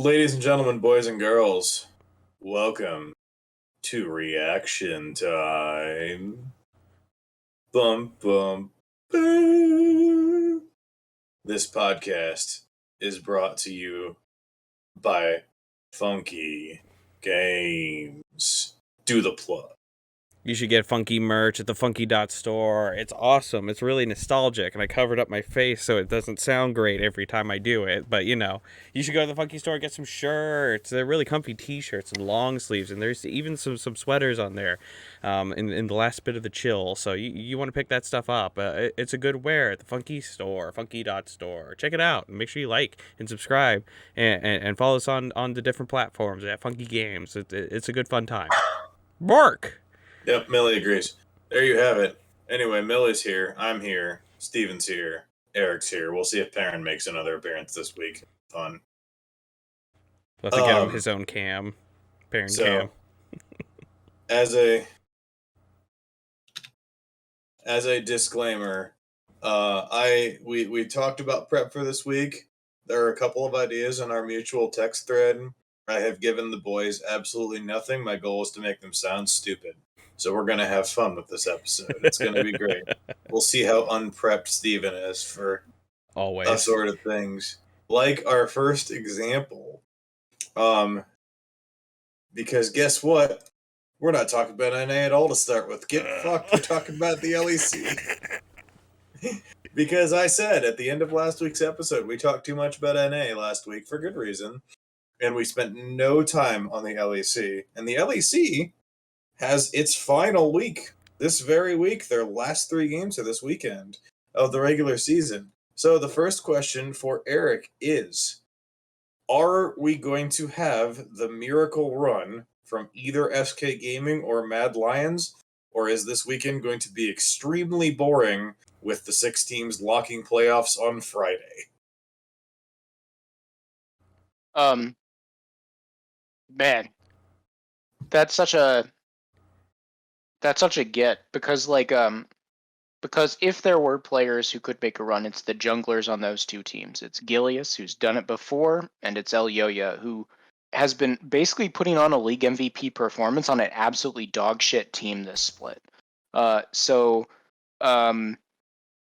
Ladies and gentlemen, boys and girls, welcome to Reaction Time. Bum, bum, boom. This podcast is brought to you by FNKY Games. Do the plug. You should get Funky merch at the FNKY.store. It's awesome. It's really nostalgic, and I covered up my face so it doesn't sound great every time I do it. But, you should go to the Funky store, get some shirts. They're really comfy t-shirts and long sleeves, and there's even some sweaters on there in the last bit of the chill. So you want to pick that stuff up. It's a good wear at the Funky store, FNKY.store. Check it out, and make sure you like and subscribe, and follow us on the different platforms at Funky Games. It's a good, fun time. Bark! Yep, Millie agrees. There you have it. Anyway, Millie's here. I'm here. Steven's here. Eric's here. We'll see if Perrin makes another appearance this week. Fun. We'll have to get him his own cam. Perrin cam. As a disclaimer, we talked about prep for this week. There are a couple of ideas in our mutual text thread. I have given the boys absolutely nothing. My goal is to make them sound stupid. So we're going to have fun with this episode. It's going to be great. We'll see how unprepped Steven is for always sort of things. Like our first example. Because guess what? We're not talking about NA at all to start with. Get fucked. We're talking about the LEC. Because I said at the end of last week's episode, we talked too much about NA last week for good reason. And we spent no time on the LEC. And the LEC has its final week this very week. Their last 3 games are this weekend of the regular season. So the first question for Eric is, are we going to have the miracle run from either SK Gaming or Mad Lions? Or is this weekend going to be extremely boring with the 6 teams locking playoffs on Friday? Man, that's such a get, because because if there were players who could make a run, it's the junglers on those 2 teams. It's Gilius, who's done it before, and it's Elyoya, who has been basically putting on a league MVP performance on an absolutely dog shit team this split.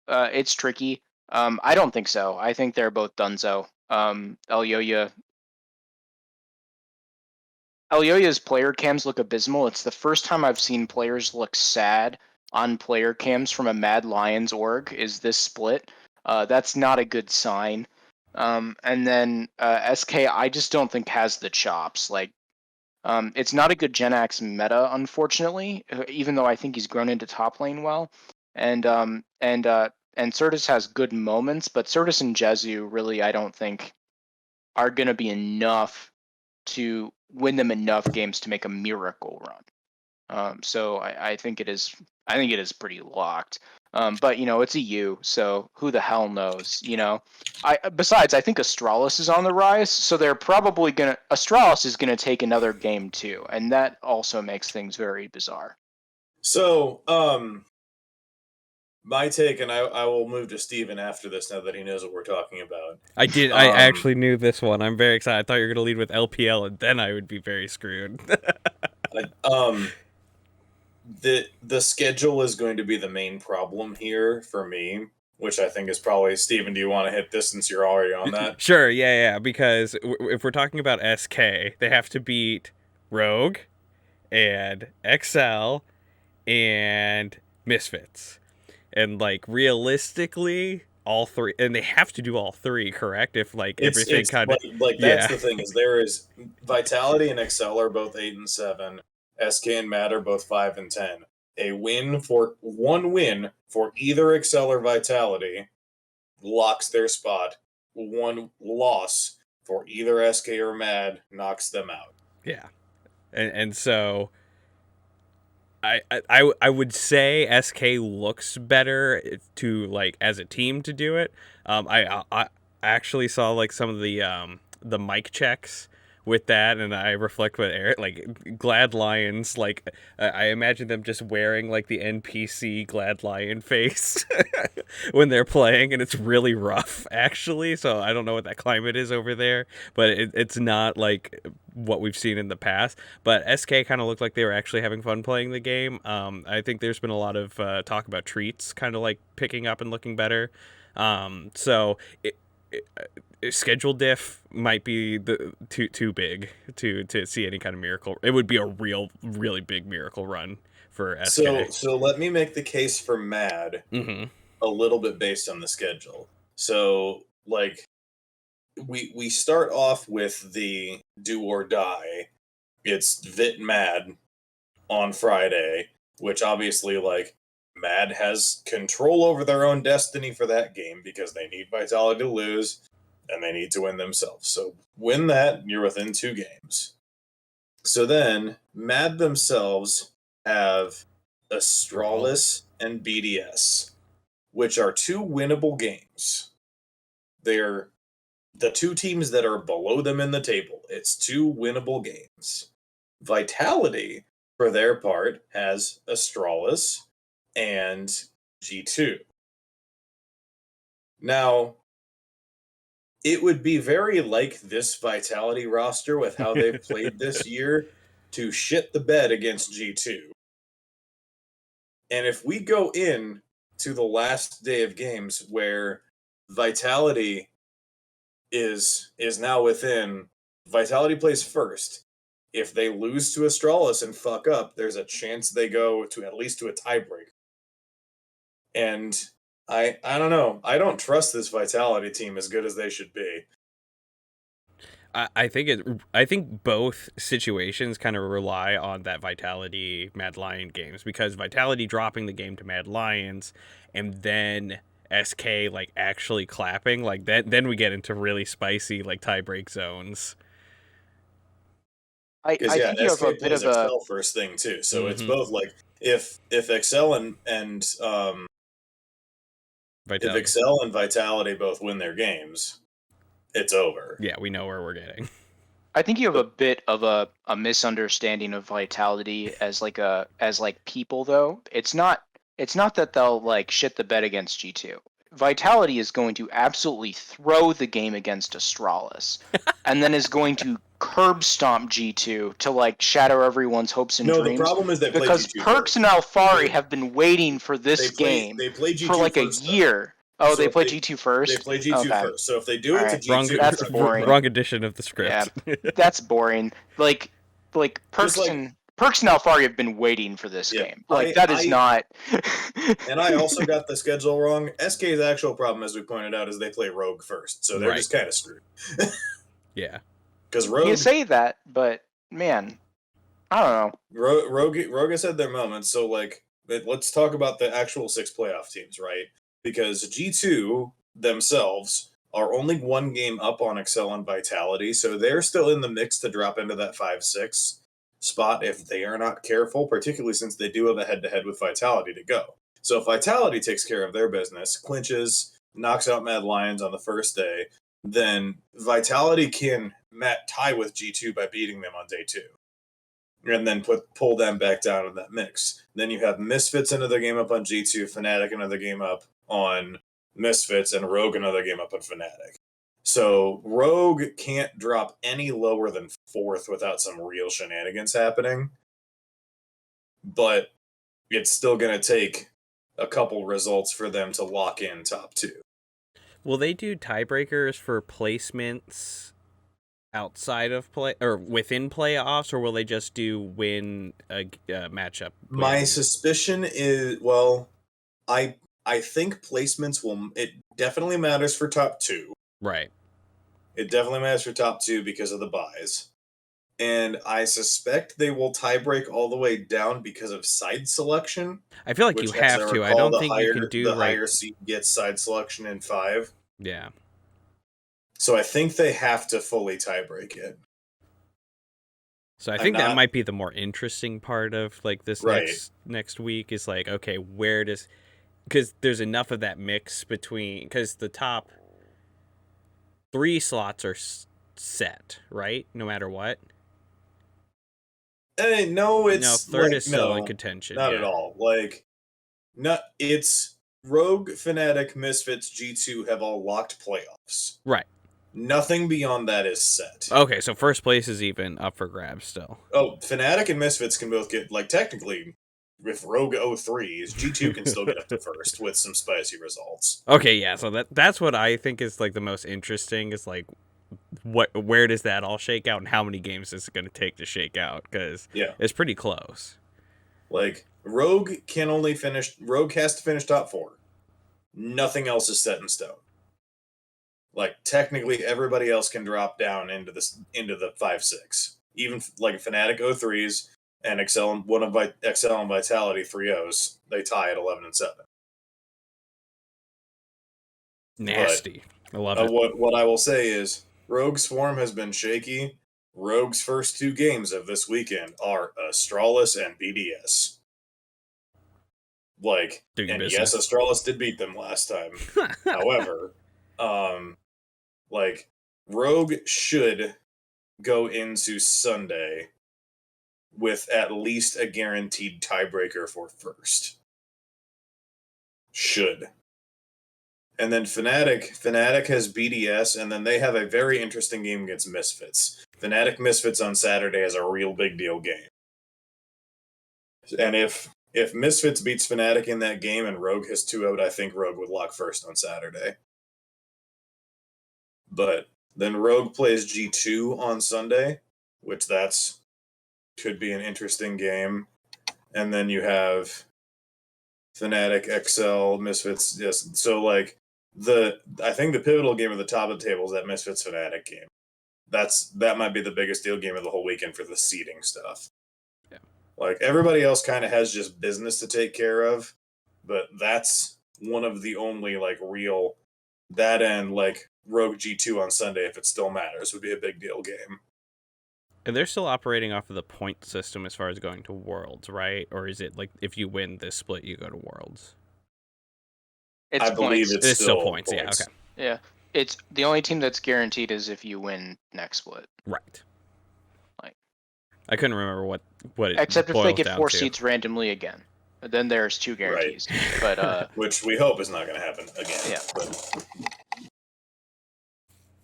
It's tricky. I don't think so. I think they're both donezo. Elyoya's player cams look abysmal. It's the first time I've seen players look sad on player cams from a Mad Lions org is this split. That's not a good sign. And then SK, I just don't think has the chops. It's not a good Genax meta, unfortunately, even though I think he's grown into top lane well. And Certus has good moments, but Certus and Jezu really, I don't think, are going to be enough to win them enough games to make a miracle run. So I think it is pretty locked. But it's a U, so who the hell knows? Besides, I think Astralis is on the rise, so they're probably Astralis is gonna take another game too, and that also makes things very bizarre. So, my take, and I will move to Steven after this now that he knows what we're talking about. I did. I actually knew this one. I'm very excited. I thought you were going to lead with LPL, and then I would be very screwed. The schedule is going to be the main problem here for me, which I think is probably... Steven, do you want to hit this since you're already on that? Sure, yeah, because if we're talking about SK, they have to beat Rogue and XL and Misfits. And, realistically, all 3... And they have to do all 3, correct? If, everything kind of... That's the thing, is there is... Vitality and XL are both 8 and 7. SK and Mad are both 5 and 10. One win for either XL or Vitality locks their spot. One loss for either SK or Mad knocks them out. Yeah. And so... I would say SK looks better to as a team to do it. I actually saw some of the mic checks with that, and I reflect what Eric, like Glad Lions, like I imagine them just wearing like the NPC Glad Lion face when they're playing, and it's really rough actually. So I don't know what that climate is over there, but it's not like what we've seen in the past. But SK kind of looked like they were actually having fun playing the game. I think there's been a lot of talk about treats kind of like picking up and looking better. So schedule diff might be too big to see any kind of miracle. It would be a really big miracle run for SK. So let me make the case for Mad a little bit based on the schedule. So like we start off with the do or die. It's Vit Mad on Friday, which obviously like Mad has control over their own destiny for that game because they need Vitality to lose and they need to win themselves. So win that, you're within 2 games. So then Mad themselves have Astralis and BDS, which are 2 winnable games. They're the 2 teams that are below them in the table. It's 2 winnable games. Vitality, for their part, has Astralis and G2. Now, it would be very like this Vitality roster with how they've played this year to shit the bed against G2. And if we go in to the last day of games where Vitality is now within, Vitality plays first. If they lose to Astralis and fuck up, there's a chance they go to at least to a tiebreaker. And I don't know. I don't trust this Vitality team as good as they should be. I think both situations kind of rely on that Vitality Mad Lion games, because Vitality dropping the game to Mad Lions and then SK like actually clapping, like that, then we get into really spicy like tiebreak zones. I Because think you have a SK bit plays of a Excel first thing too, so it's both like if Excel and if Excel and Vitality both win their games, it's over. Yeah, we know where we're getting. I think you have a bit of a misunderstanding of Vitality as people though. It's not that they'll like shit the bed against G2. Vitality is going to absolutely throw the game against Astralis and then is going to curb stomp G2 to like shatter everyone's hopes and No, dreams. the problem is they play because G2 Perks first. and Alfari have been waiting for this They play G2 for like first, a year. Though. Oh, So they if play G2 first? They play G2 first. So if they do it to G2... That's boring. Wrong edition of the script. Yeah, that's boring. Like Perks and Alfari have been waiting for this game. Like that is not. And I also got the schedule wrong. SK's actual problem, as we pointed out, is they play Rogue first, so they're just kind of screwed. Yeah, because Rogue. You say that, but man, I don't know. Rogue has had their moments. So like, let's talk about the actual 6 playoff teams, right? Because G2 themselves are only 1 game up on Excel and Vitality, so they're still in the mix to drop into that 5-6 spot if they are not careful, particularly since they do have a head-to-head with Vitality to go. So if Vitality takes care of their business, clinches, knocks out Mad Lions on the first day, then Vitality can tie with G2 by beating them on day 2. And then pull them back down in that mix. Then you have Misfits another game up on G2, Fnatic another game up on Misfits, and Rogue another game up on Fnatic. So Rogue can't drop any lower than 4th without some real shenanigans happening. But it's still going to take a couple results for them to lock in top 2. Will they do tiebreakers for placements outside of play or within playoffs, or will they just do win a matchup? My suspicion is, well, I think placements will. It definitely matters for top 2. Right. It definitely matters for top 2 because of the buys. And I suspect they will tiebreak all the way down because of side selection. I feel like you have to. I don't think you can do the higher seed gets side selection in 5. Yeah. So I think they have to fully tiebreak it. So I think that might be the more interesting part of like this next week is like, okay, where does, because there's enough of that mix between, because the top 3 slots are set, right? No matter what. No, it's third like, is still in no, contention. not Yeah. at all. Like, not it's Rogue, Fnatic, Misfits, G2 have all locked playoffs. Right. Nothing beyond that is set. Okay, so first place is even up for grabs still. Oh, Fnatic and Misfits can both get, like, technically, if Rogue 03s, G2 can still get up to first with some spicy results. Okay, yeah, so that's what I think is like the most interesting is like where does that all shake out and how many games is it going to take to shake out, because it's pretty close. Like, Rogue has to finish top 4. Nothing else is set in stone. Like, technically everybody else can drop down into the 5-6. Even like Fnatic 03s and Excel and Vitality 3-0s, they tie at 11-7. Nasty. But, I love it. What I will say is Rogue's form has been shaky. Rogue's first 2 games of this weekend are Astralis and BDS. Like, and yes, Astralis did beat them last time. However, like, Rogue should go into Sunday with at least a guaranteed tiebreaker for first. Should. And then Fnatic has BDS, and then they have a very interesting game against Misfits. Fnatic Misfits on Saturday is a real big deal game. And if Misfits beats Fnatic in that game and Rogue has 2-0'd, I think Rogue would lock first on Saturday. But then Rogue plays G2 on Sunday, which could be an interesting game. And then you have Fnatic, XL, Misfits. Yes, so like I think the pivotal game at the top of the table is that Misfits Fnatic game. That might be the biggest deal game of the whole weekend for the seeding stuff. Yeah. Like, everybody else kind of has just business to take care of, but that's one of the only like real that and like Rogue G2 on Sunday, if it still matters, would be a big deal game. And they're still operating off of the point system as far as going to Worlds, right? Or is it like if you win this split, you go to Worlds? I believe it's still points. Yeah, okay. Yeah. It's the only team that's guaranteed is if you win next split. Right. Like, I couldn't remember what it except if they get 4 to. seeds randomly again. Then there's 2 guarantees. Right. But which we hope is not going to happen again. Yeah.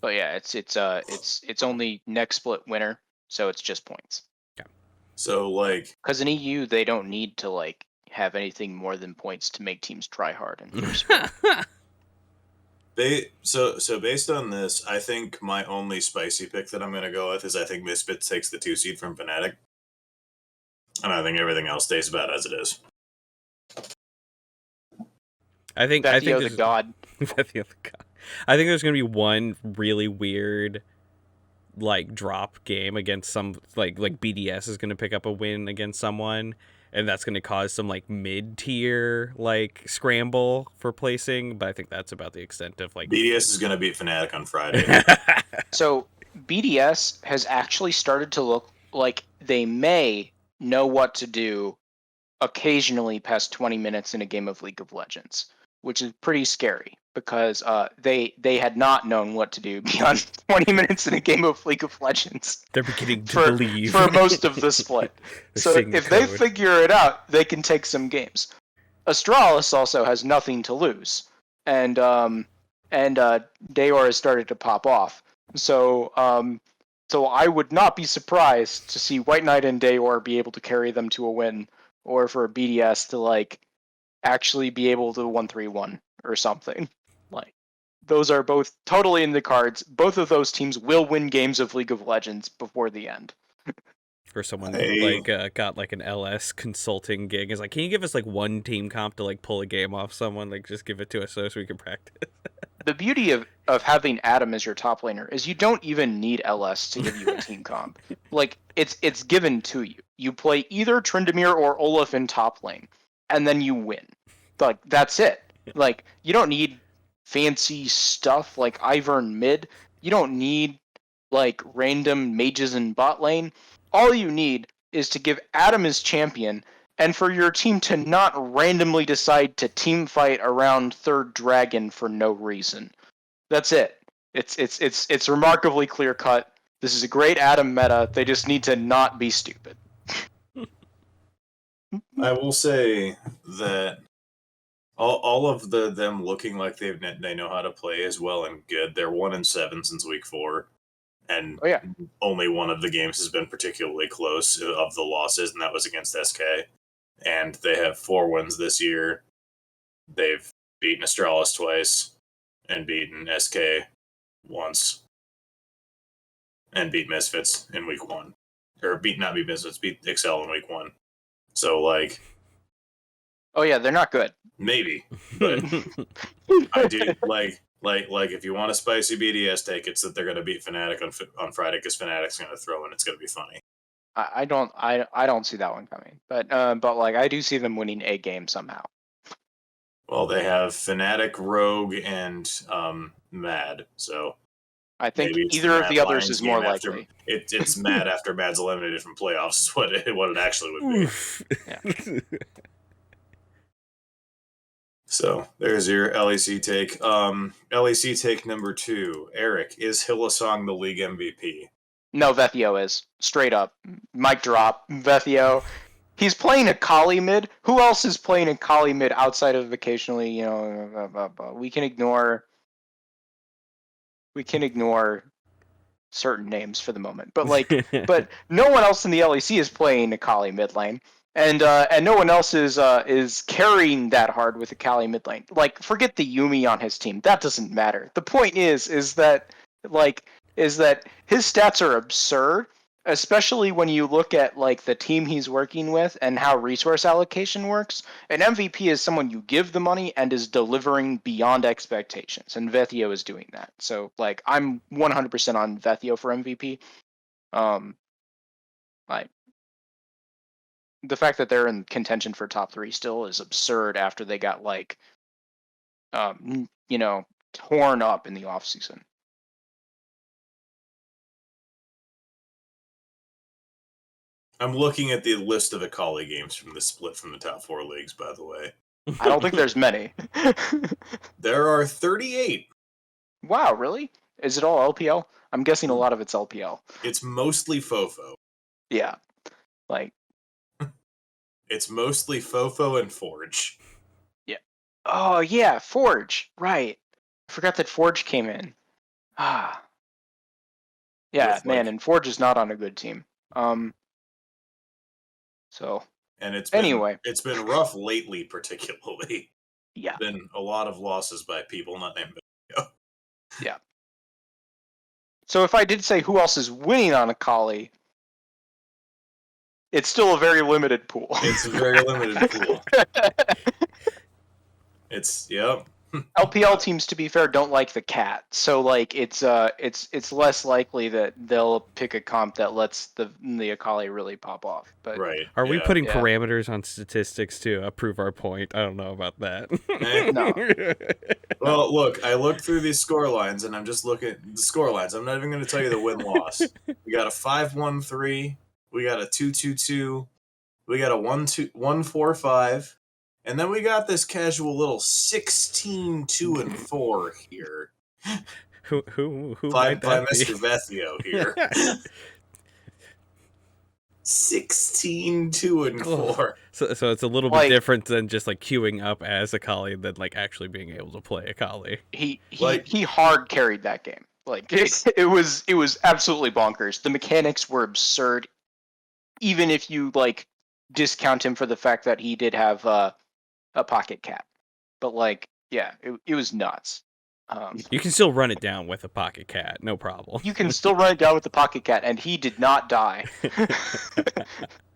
But yeah, it's only next split winner, so it's just points. Okay. So like, because in EU they don't need to like have anything more than points to make teams try hard in first. So based on this, I think my only spicy pick that I'm going to go with is I think Misfits takes the 2 seed from Fnatic, and I think everything else stays about as it is. I think the god. I think there's gonna be one really weird like drop game against some like BDS is gonna pick up a win against someone, and that's gonna cause some like mid-tier like scramble for placing. But I think that's about the extent of like BDS is gonna beat Fnatic on Friday. So BDS has actually started to look like they may know what to do occasionally past 20 minutes in a game of League of Legends, which is pretty scary because they had not known what to do beyond 20 minutes in a game of League of Legends. They're beginning to believe for most of the split. So if they figure it out, they can take some games. Astralis also has nothing to lose, and Dayor has started to pop off. So I would not be surprised to see White Knight and Dayor be able to carry them to a win, or for a BDS to like actually be able to 1-3-1 or something. Like, those are both totally in the cards. Both of those teams will win games of League of Legends before the end. For someone got like an LS consulting gig, is like, can you give us like one team comp to like pull a game off someone? Like, just give it to us so we can practice. The beauty of having Adam as your top laner is you don't even need LS to give you a team comp. Like, it's given to you. You play either Tryndamere or Olaf in top lane, and then you win. Like, that's it. Like, you don't need fancy stuff like Ivern mid. You don't need like random mages in bot lane. All you need is to give Adam his champion, and for your team to not randomly decide to team fight around third dragon for no reason. That's it. It's remarkably clear cut. This is a great Adam meta. They just need to not be stupid. I will say that all of them looking like they know how to play as well and good. They're 1-7 since week 4, and only one of the games has been particularly close of the losses, and that was against SK. And they have 4 wins this year. They've beaten Astralis twice, and beaten SK once, and beat Misfits in week 1, or not beat Misfits, beat Excel in week 1. So like. Oh yeah, they're not good. Maybe, but I do like if you want a spicy BDS take, it's that they're going to beat Fnatic on Friday because Fnatic's going to throw and it's going to be funny. I don't see that one coming, but like I do see them winning a game somehow. Well, they have Fnatic, Rogue, and Mad, so I think either of the others is more likely. It's Mad after Mad's eliminated from playoffs. What it actually would be. Yeah. So there's your LEC take. LEC take number 2. Eric, is Hylissang the league MVP? No, Vethio is. Straight up. Mic drop. Vethio. He's playing a Kali mid. Who else is playing a Kali mid outside of occasionally, we can ignore certain names for the moment. But but no one else in the LEC is playing a Kali mid lane. And no one else is carrying that hard with the Kali mid lane. Like, forget the Yuumi on his team. That doesn't matter. The point is that his stats are absurd, especially when you look at like the team he's working with and how resource allocation works. An MVP is someone you give the money and is delivering beyond expectations, and Vethio is doing that. So like I'm 100% on Vethio for MVP. The fact that they're in contention for top 3 still is absurd after they got torn up in the offseason. I'm looking at the list of Akali games from the split from the top 4 leagues, by the way. I don't think there's many. There are 38. Wow, really? Is it all LPL? I'm guessing a lot of it's LPL. It's mostly Fofo. Yeah. Like. It's mostly Fofo and Forge. Yeah. Oh, yeah, Forge. Right. I forgot that Forge came in. Ah. Yeah, man, and Forge is not on a good team. So. And it's been rough lately, particularly. Yeah. Been a lot of losses by people not named Vethio. Yeah. So if I did say who else is winning on Akali, it's still a very limited pool. It's a very limited pool. Yep. LPL teams, to be fair, don't like the cat, so like it's less likely that they'll pick a comp that lets the Akali really pop off. But right, are we putting parameters on statistics to prove our point? I don't know about that. No. Well, look, I looked through these score lines, and I'm just looking at the score lines. I'm not even going to tell you the win-loss. We got a 5-1-3. We got a 2-2-2. We got a 1-4-5. And then we got this casual little 16-2-4 here. Who by Mr. Vethio here. 16-2-4. So it's a little bit different than just like queuing up as Akali than like actually being able to play Akali. He hard carried that game. Like it was absolutely bonkers. The mechanics were absurd, even if you like discount him for the fact that he did have a pocket cat. But like, yeah, it was nuts. You can still run it down with a pocket cat, no problem. You can still run it down with the pocket cat, and he did not die.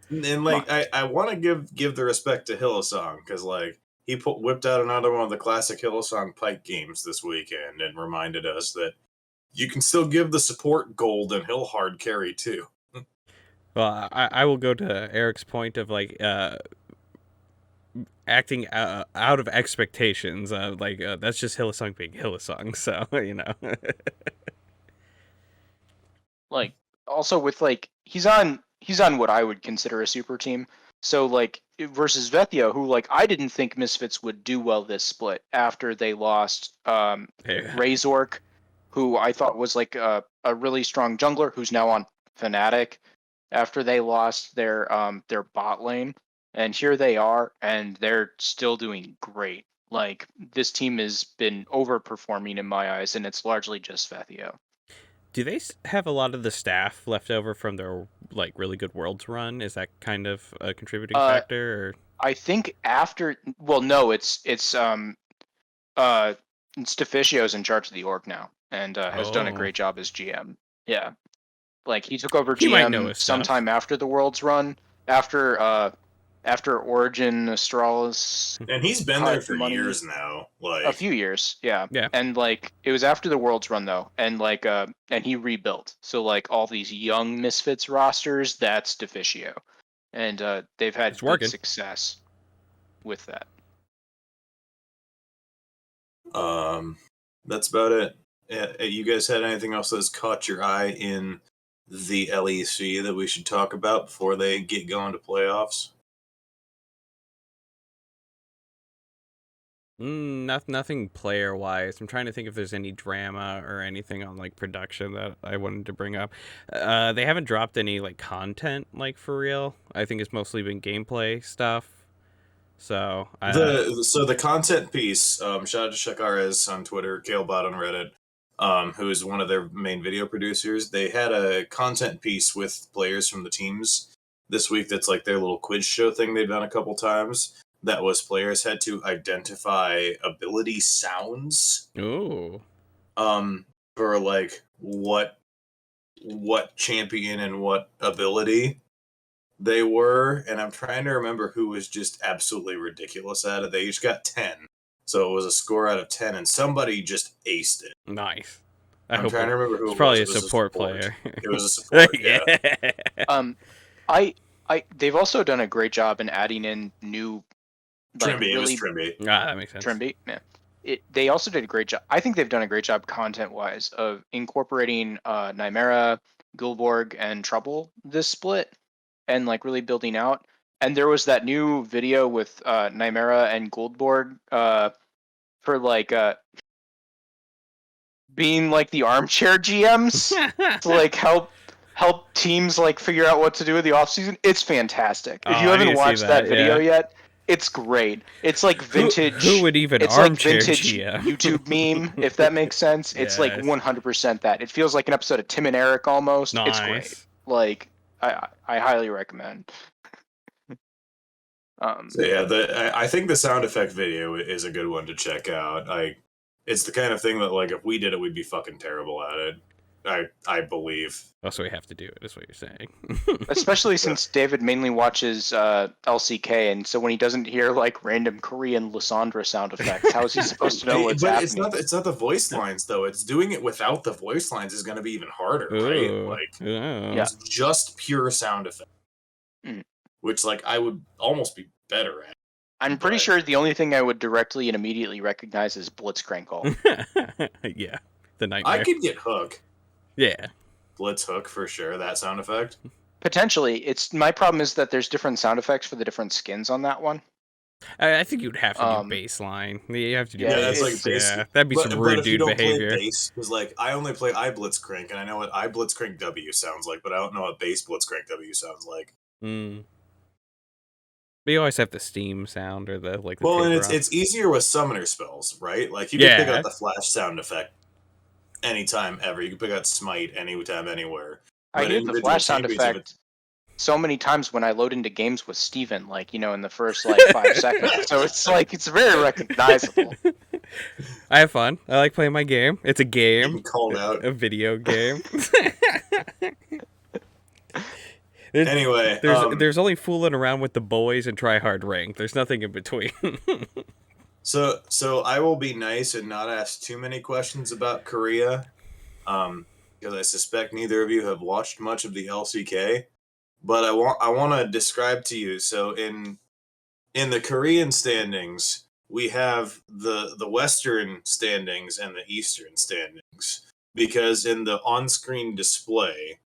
And like, I want to give the respect to Hylissang, because like he whipped out another one of the classic Hylissang Pike games this weekend and reminded us that you can still give the support gold and he'll hard carry too. Well, I will go to Eric's point of like acting out of expectations. That's just Hylissang being Hylissang, so you know. Like also with like he's on what I would consider a super team. So like versus Vethio, who like I didn't think Misfits would do well this split after they lost Razork, who I thought was like a really strong jungler, who's now on Fnatic after they lost their bot lane. And here they are, and they're still doing great. Like, this team has been overperforming in my eyes, and it's largely just Fethio. Do they have a lot of the staff left over from their like really good Worlds run? Is that kind of a contributing factor? Or? I think after, well, no, it's Deficio's in charge of the org now, and has done a great job as GM. Yeah, like he took over GM sometime after the Worlds run, after Origin, Astralis, and he's been there for years now, like a few years, yeah. And like it was after the Worlds run though, and like and he rebuilt. So like all these young Misfits rosters, that's Deficio, and they've had good success with that. That's about it. You guys had anything else that's caught your eye in the LEC that we should talk about before they get going to playoffs? Nothing player wise. I'm trying to think if there's any drama or anything on like production that I wanted to bring up. They haven't dropped any like content like for real. I think it's mostly been gameplay stuff. So the content piece, shout out to Shakarez on Twitter, Kalebot on Reddit, who is one of their main video producers. They had a content piece with players from the teams this week that's like their little quiz show thing they've done a couple times. That was players had to identify ability sounds. Ooh. For like what champion and what ability they were, and I'm trying to remember who was just absolutely ridiculous at it. They each got 10, so it was a score out of 10, and somebody just aced it. Nice. I'm trying to remember who it was. Probably a support player. It was a support, yeah. They've also done a great job in adding in new. Trimby, really, it was Trimby. That makes sense. Trimby, yeah. They also did a great job. I think they've done a great job content-wise of incorporating Nymera, Gulborg, and Trouble this split, and like really building out. And there was that new video with Nymera and Goldborg for like being like the armchair GMs to like help teams like figure out what to do with the offseason. It's fantastic. If you haven't watched that video yet, it's great. It's like vintage. Who would even it's armchair like vintage GM? YouTube meme, if that makes sense. It's like 100% that. It feels like an episode of Tim and Eric almost. Nice. It's great. Like I highly recommend. So yeah, I think the sound effect video is a good one to check out. It's the kind of thing that like if we did it, we'd be fucking terrible at it. I believe. Oh, so we have to do it, is what you're saying. Especially since David mainly watches LCK, and so when he doesn't hear like random Korean Lysandra sound effects, how is he supposed to know what's happening? It's not the voice lines though. It's doing it without the voice lines is going to be even harder, right? Like, it's just pure sound effect, which like I would almost be better at. I'm pretty sure the only thing I would directly and immediately recognize is Blitzcrankle. Yeah, the nightmare. I could get Hook. Yeah. Blitz Hook for sure, that sound effect. Potentially. It's my problem is that there's different sound effects for the different skins on that one. I think you'd have to do baseline. You have to do that's like base. That'd be some rude dude behavior. Because like I only play Blitzcrank, and I know what Blitzcrank W sounds like, but I don't know what base Blitzcrank W sounds like. But you always have the steam sound or the like. Well, and it's easier with summoner spells, right? Like you can pick out the flash sound effect anytime ever. You can pick out Smite anytime, anywhere. I hear the flash sound effect so many times when I load into games with Steven, like, you know, in the first like 5 seconds. So it's like it's very recognizable. I have fun. I like playing my game. It's a game. Called out. A video game. Anyway, there's only fooling around with the boys and try hard rank. There's nothing in between. So I will be nice and not ask too many questions about Korea, because I suspect neither of you have watched much of the LCK. But I want to describe to you. So in the Korean standings, we have the Western standings and the Eastern standings, because in the on-screen display,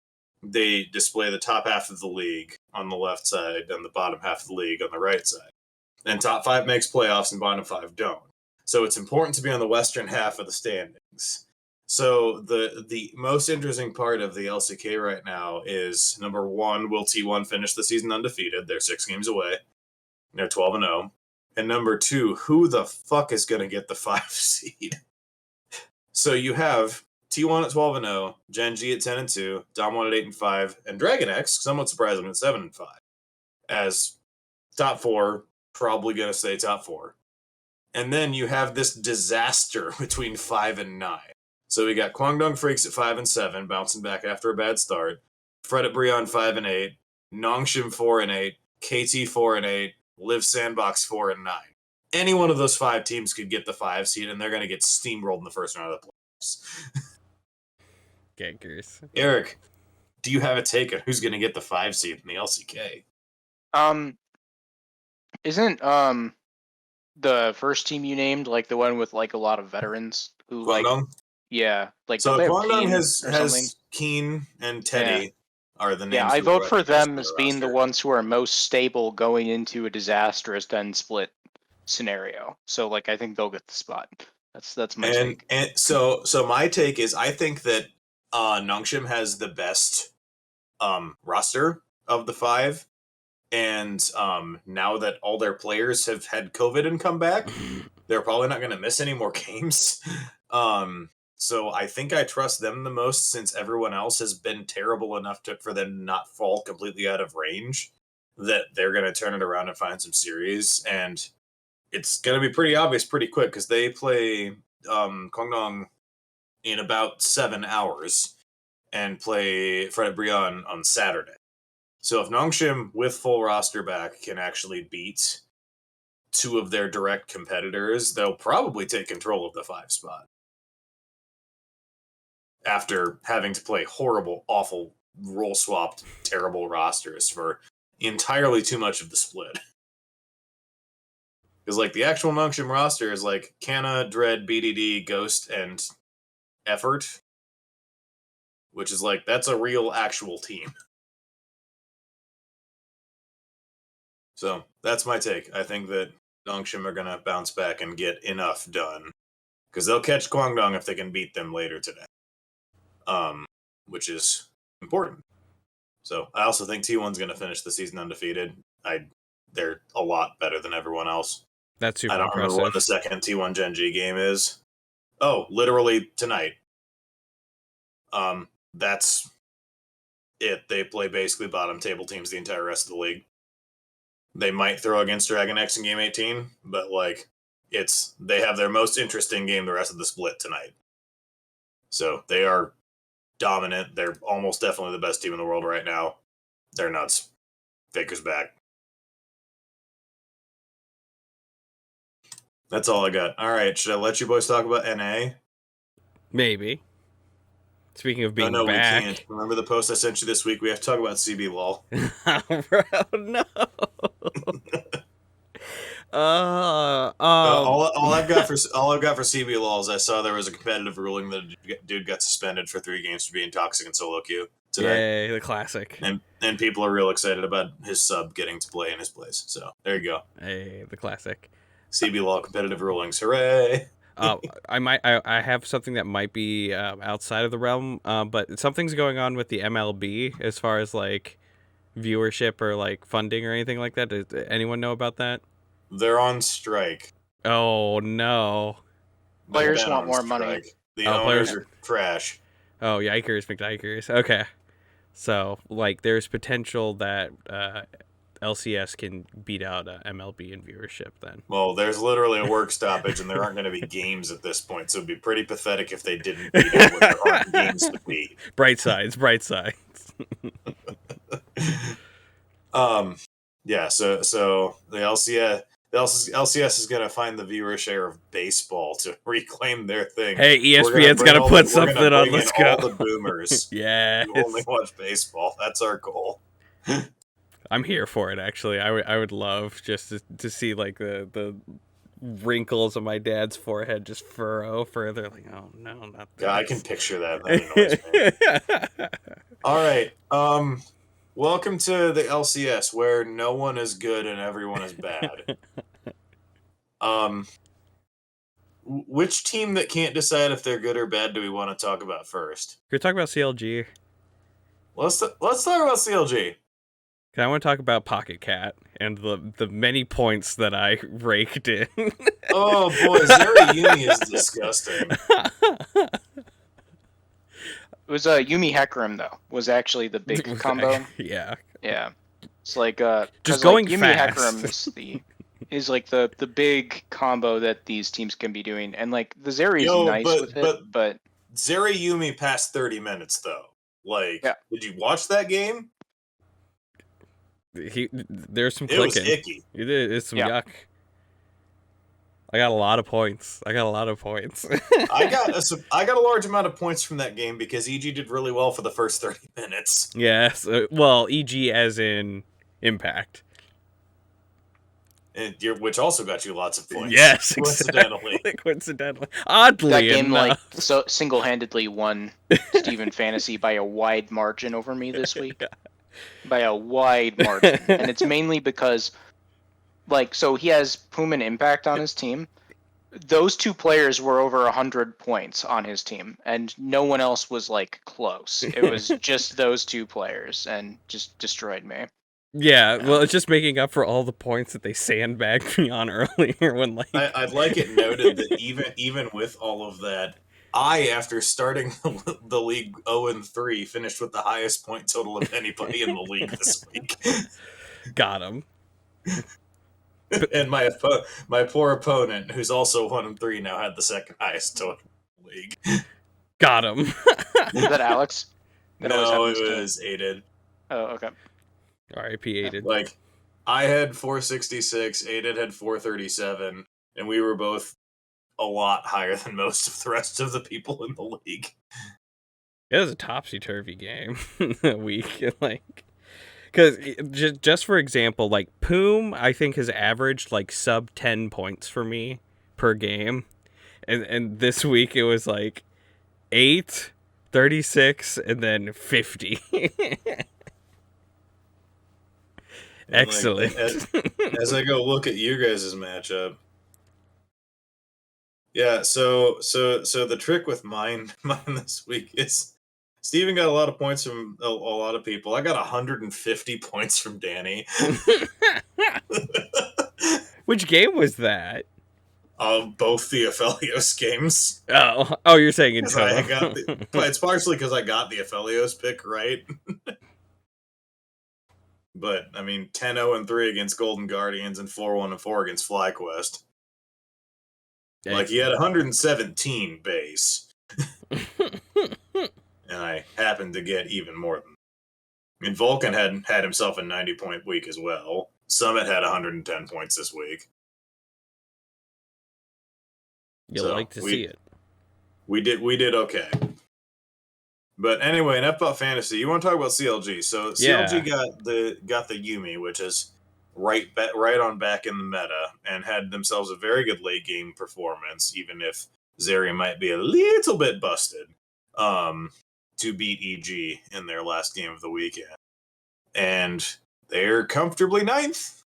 they display the top half of the league on the left side and the bottom half of the league on the right side. And top 5 makes playoffs and bottom 5 don't. So it's important to be on the western half of the standings. So the most interesting part of the LCK right now is number one, will T1 finish the season undefeated? They're 6 games away. They're 12-0. And number two, who the fuck is gonna get the 5 seed? So you have T1 at 12-0, Gen G at 10-2, Dom1 at 8-5, and Dragon X, somewhat surprising, at 7-5. As top 4, probably gonna stay top 4. And then you have this disaster between 5 and 9. So we got Kwangdong Freaks at 5 and 7, bouncing back after a bad start. Fred at Brion 5 and 8, Nongshim 4 and 8, KT 4 and 8, Live Sandbox 4 and 9. Any one of those 5 teams could get the 5 seed, and they're going to get steamrolled in the first round of the playoffs. Gankers. Eric, do you have a take on who's going to get the 5 seed in the LCK? Isn't the first team you named like the one with like a lot of veterans who Kwangdong? yeah, like So they have Kwangdong Keen has or something? Keen and Teddy are the names. Yeah, I who vote are for them recognized as by being the roster. ones who are most stable going into a disastrous then split scenario. So like I think they'll get the spot. That's my take. And so my take is I think that Nongshim has the best roster of the 5. And now that all their players have had COVID and come back, they're probably not going to miss any more games. So I think I trust them the most since everyone else has been terrible enough for them to not fall completely out of range, that they're going to turn it around and find some series. And it's going to be pretty obvious pretty quick because they play Kwangdong in about 7 hours and play Fred Brion on Saturday. So if Nongshim with full roster back can actually beat 2 of their direct competitors, they'll probably take control of the 5 spot. After having to play horrible, awful, role-swapped, terrible rosters for entirely too much of the split. Because, like, the actual Nongshim roster is, like, Canna, Dread, BDD, Ghost, and Effort. Which is, like, that's a real, actual team. So, that's my take. I think that Nongshim are going to bounce back and get enough done. Because they'll catch Kwangdong if they can beat them later today. Which is important. So, I also think T1's going to finish the season undefeated. They're a lot better than everyone else. That's super I don't impressive. remember when the second T1 Gen G game is. Oh, literally tonight. That's it. They play basically bottom table teams the entire rest of the league. They might throw against Dragon X in game 18, but like they have their most interesting game the rest of the split tonight. So they are dominant. They're almost definitely the best team in the world right now. They're nuts. Faker's back. That's all I got. All right, should I let you boys talk about NA? Maybe. Speaking of being no, back. we can't. Remember the post I sent you this week? We have to talk about CB LOL. Bro, no. All I've got for CB LOL is I saw there was a competitive ruling that a dude got suspended for 3 games for being toxic in solo queue today. Yay, the classic. And people are real excited about his sub getting to play in his place. So there you go. Hey, the classic. CB LOL competitive rulings, hooray! I have something that might be outside of the realm, but something's going on with the MLB as far as like viewership or like funding or anything like that. Does anyone know about that? They're on strike. Oh no! Players want more money. The owners are trash. Oh, yikers, McDikers. Okay, so like there's potential that LCS can beat out MLB in viewership then. Well, there's literally a work stoppage and there aren't going to be games at this point, so it'd be pretty pathetic if they didn't beat it when there aren't games to beat. Bright sides. Yeah, so the LCS is going to find the viewer share of baseball to reclaim their thing. Hey, ESPN's got to put something on. Let's go. All the boomers yeah, who only watch baseball. That's our goal. I'm here for it, actually. I would love just to see like the wrinkles on my dad's forehead just furrow further. Like, oh no, not this. Yeah, I can picture that. That annoys me. All right. Welcome to the LCS, where no one is good and everyone is bad. Which team that can't decide if they're good or bad do we want to talk about first? We're talking about CLG. Let's talk about CLG. I want to talk about Pocket Cat and the many points that I raked in. Oh boy, Yumi is disgusting. It was Yumi Hecarim though. Was actually the big combo. Yeah. Yeah. It's like just going Yumi fast. Hecarim is like the big combo that these teams can be doing, and like the Zeri is nice with it, but Zeri Yumi past 30 minutes though. Like, yeah. Did you watch that game? There's some clicking. It was icky. It's some yuck. I got a lot of points. I got a large amount of points from that game because EG did really well for the first 30 minutes. Yes. Well, EG as in Impact. And which also got you lots of points. Yes, coincidentally. Coincidentally. Oddly that game enough. so single-handedly won Steven Fantasy by a wide margin over me this week. By a wide margin. And it's mainly because, like, so he has Puma and Impact on his team. Those two players were over 100 points on his team, and no one else was, like, close. It was just those two players, and just destroyed me. Yeah, well, it's just making up for all the points that they sandbagged me on earlier. When like, I'd like it noted that even with all of that, after starting the league 0-3, finished with the highest point total of anybody in the league this week. Got him. And my poor opponent, who's also 1-3, now had the second highest total in the league. Got him. Is that Alex? No, it was Aided. Oh, okay. RIP Aided. Like, I had 466, Aided had 437, and we were both a lot higher than most of the rest of the people in the league. It was a topsy-turvy game a week. Like, because just for example, like, Poom, I think, has averaged, like, sub 10 points for me per game. And this week it was, like, 8, 36, and then 50. Excellent. Like, as I go look at you guys' matchup, yeah. So the trick with mine this week is Steven got a lot of points from a lot of people. I got 150 points from Danny. Which game was that? Both the Aphelios games. Oh, you're saying in total. It's partially because I got the Aphelios pick right. But, I mean, 10-0-3 against Golden Guardians and 4-1-4 against FlyQuest. Like, he had 117 base. And I happened to get even more than that. I mean, Vulcan had himself a 90-point week as well. Summit had 110 points this week. You'll like to see it. We did okay. But anyway, enough about fantasy. You want to talk about CLG? So CLG got the Yumi, which is right on back in the meta, and had themselves a very good late game performance, even if Zeri might be a little bit busted, to beat EG in their last game of the weekend. And they're comfortably 9th.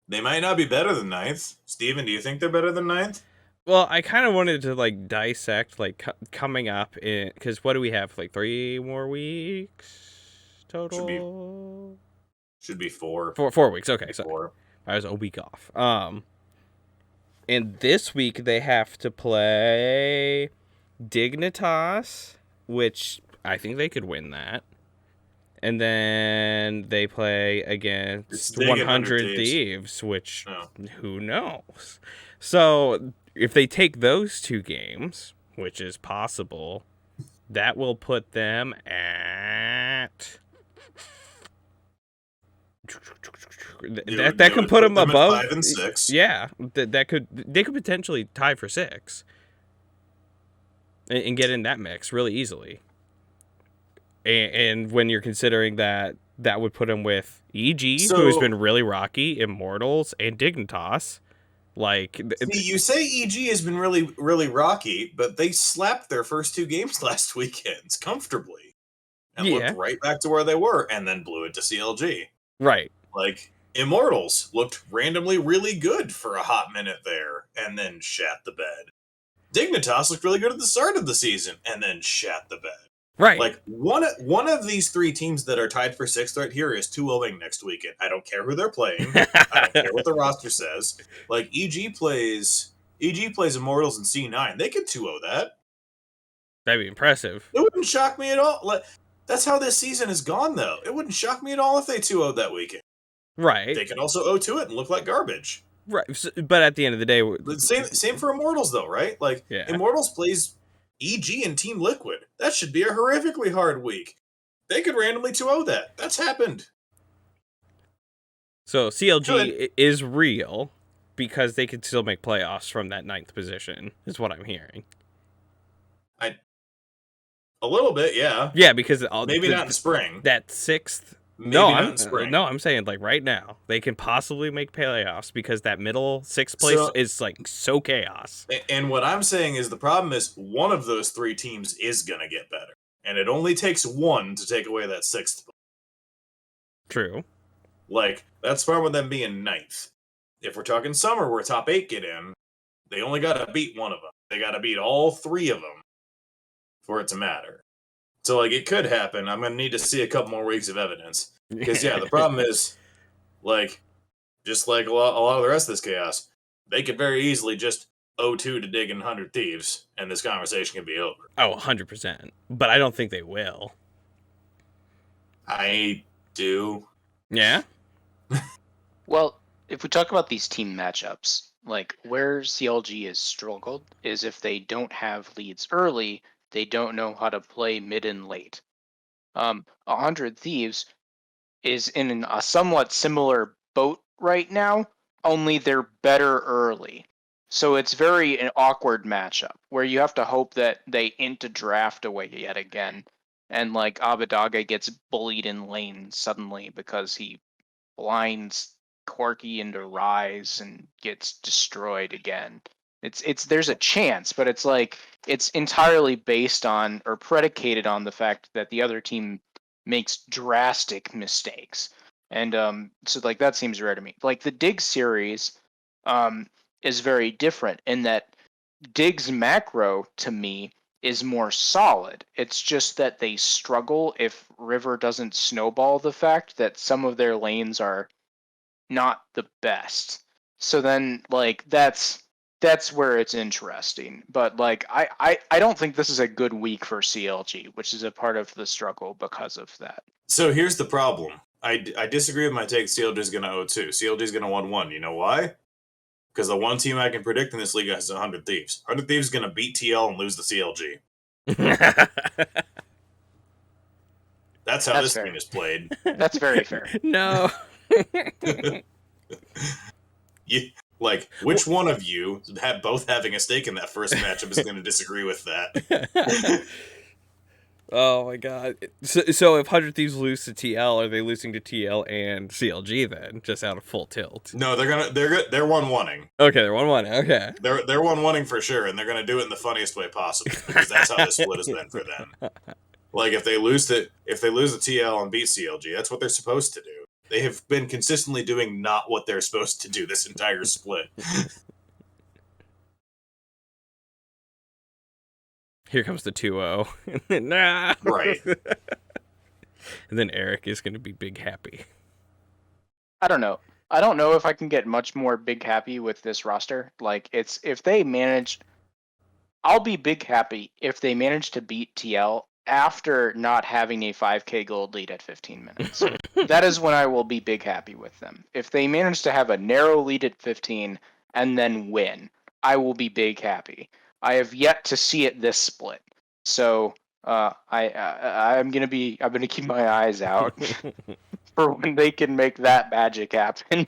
They might not be better than 9th. Steven, do you think they're better than 9th? Well, I kind of wanted to, like, dissect, like, coming up in... Because what do we have? Like, 3 more weeks total? Should be 4. 4 weeks, okay. So 4. I was a week off. And this week they have to play Dignitas, which I think they could win that. And then they play against 100 Thieves, which who knows? So if they take those 2 games, which is possible, that will put them at... That could put them above 5 and 6. Yeah, they could potentially tie for 6 and get in that mix really easily. And when you're considering that would put them with EG, who's been really rocky, Immortals, and Dignitas. Like, see, you say EG has been really, really rocky, but they slapped their first 2 games last weekend comfortably, and looked right back to where they were, and then blew it to CLG. Right. Like, Immortals looked randomly really good for a hot minute there, and then shat the bed. Dignitas looked really good at the start of the season, and then shat the bed. Right. Like, one of these three teams that are tied for sixth right here is 2-0 next weekend. I don't care who they're playing. I don't care what the roster says. Like, EG plays Immortals and C9. They could 2-0 that. That'd be impressive. It wouldn't shock me at all. Like, that's how this season has gone, though. It wouldn't shock me at all if they 2-0 that weekend. Right. They could also 0-2 it and look like garbage. Right. But at the end of the day... Same for Immortals, though, right? Like, Immortals plays EG and Team Liquid. That should be a horrifically hard week. They could randomly 2-0 that. That's happened. So CLG is real because they could still make playoffs from that 9th position, is what I'm hearing. A little bit, yeah. Yeah, because... Maybe not in spring. That 6th... Not in spring. No, I'm saying like right now they can possibly make playoffs because that middle 6th place is like so chaos. And what I'm saying is the problem is one of those three teams is gonna get better, and it only takes one to take away that 6th. True. Like that's the problem with them being 9th. If we're talking summer where top 8 get in, they only gotta beat one of them. They gotta beat all three of them for it to matter. So, like, it could happen. I'm going to need to see a couple more weeks of evidence. Because, yeah, the problem is, like, just like a lot of the rest of this chaos, they could very easily just 0-2 to dig in 100 Thieves, and this conversation can be over. Oh, 100%. But I don't think they will. I do. Yeah? Well, if we talk about these team matchups, like, where CLG has struggled is if they don't have leads early, they don't know how to play mid and late. 100 Thieves is in a somewhat similar boat right now, only they're better early. So it's very an awkward matchup where you have to hope that they int a draft away yet again. And like Abadaga gets bullied in lane suddenly because he blinds Corky into Rise and gets destroyed again. There's a chance, but it's like it's entirely based on or predicated on the fact that the other team makes drastic mistakes. And so like that seems rare to me. Like the Dig series is very different in that Dig's macro to me is more solid. It's just that they struggle if River doesn't snowball the fact that some of their lanes are not the best. So then like that's where it's interesting. But like I don't think this is a good week for CLG, which is a part of the struggle because of that. So here's the problem. I disagree with my take. CLG is going to 0-2. CLG is going to 1-1. You know why? Because the one team I can predict in this league has 100 Thieves. 100 Thieves is going to beat TL and lose the CLG. That's how this fair. team is played. That's very fair. No. Like, which one of you, both having a stake in that first matchup, is going to disagree with that? Oh my god. So if 100 Thieves lose to TL, are they losing to TL and CLG then? Just out of full tilt? No, they're 1-1-ing. Okay, they're 1-1. Okay. They're 1-1-ing for sure, and they're gonna do it in the funniest way possible because that's how this split has been for them. Like if they lose to TL and beat CLG, that's what they're supposed to do. They have been consistently doing not what they're supposed to do this entire split. Here comes the 2-0. Nah. Right. And then Eric is going to be big happy. I don't know. I don't know if I can get much more big happy with this roster. Like if they manage, I'll be big happy if they manage to beat TL after not having a 5k gold lead at 15 minutes. That is when I will be big happy with them. If they manage to have a narrow lead at 15 and then win, I will be big happy. I have yet to see it this split, so I'm gonna keep my eyes out for when they can make that magic happen.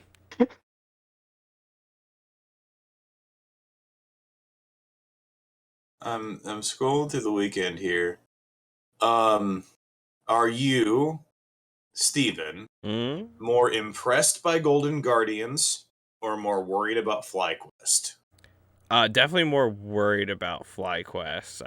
I'm scrolling through the weekend here. Are you, Steven, more impressed by Golden Guardians or more worried about FlyQuest? Definitely more worried about FlyQuest.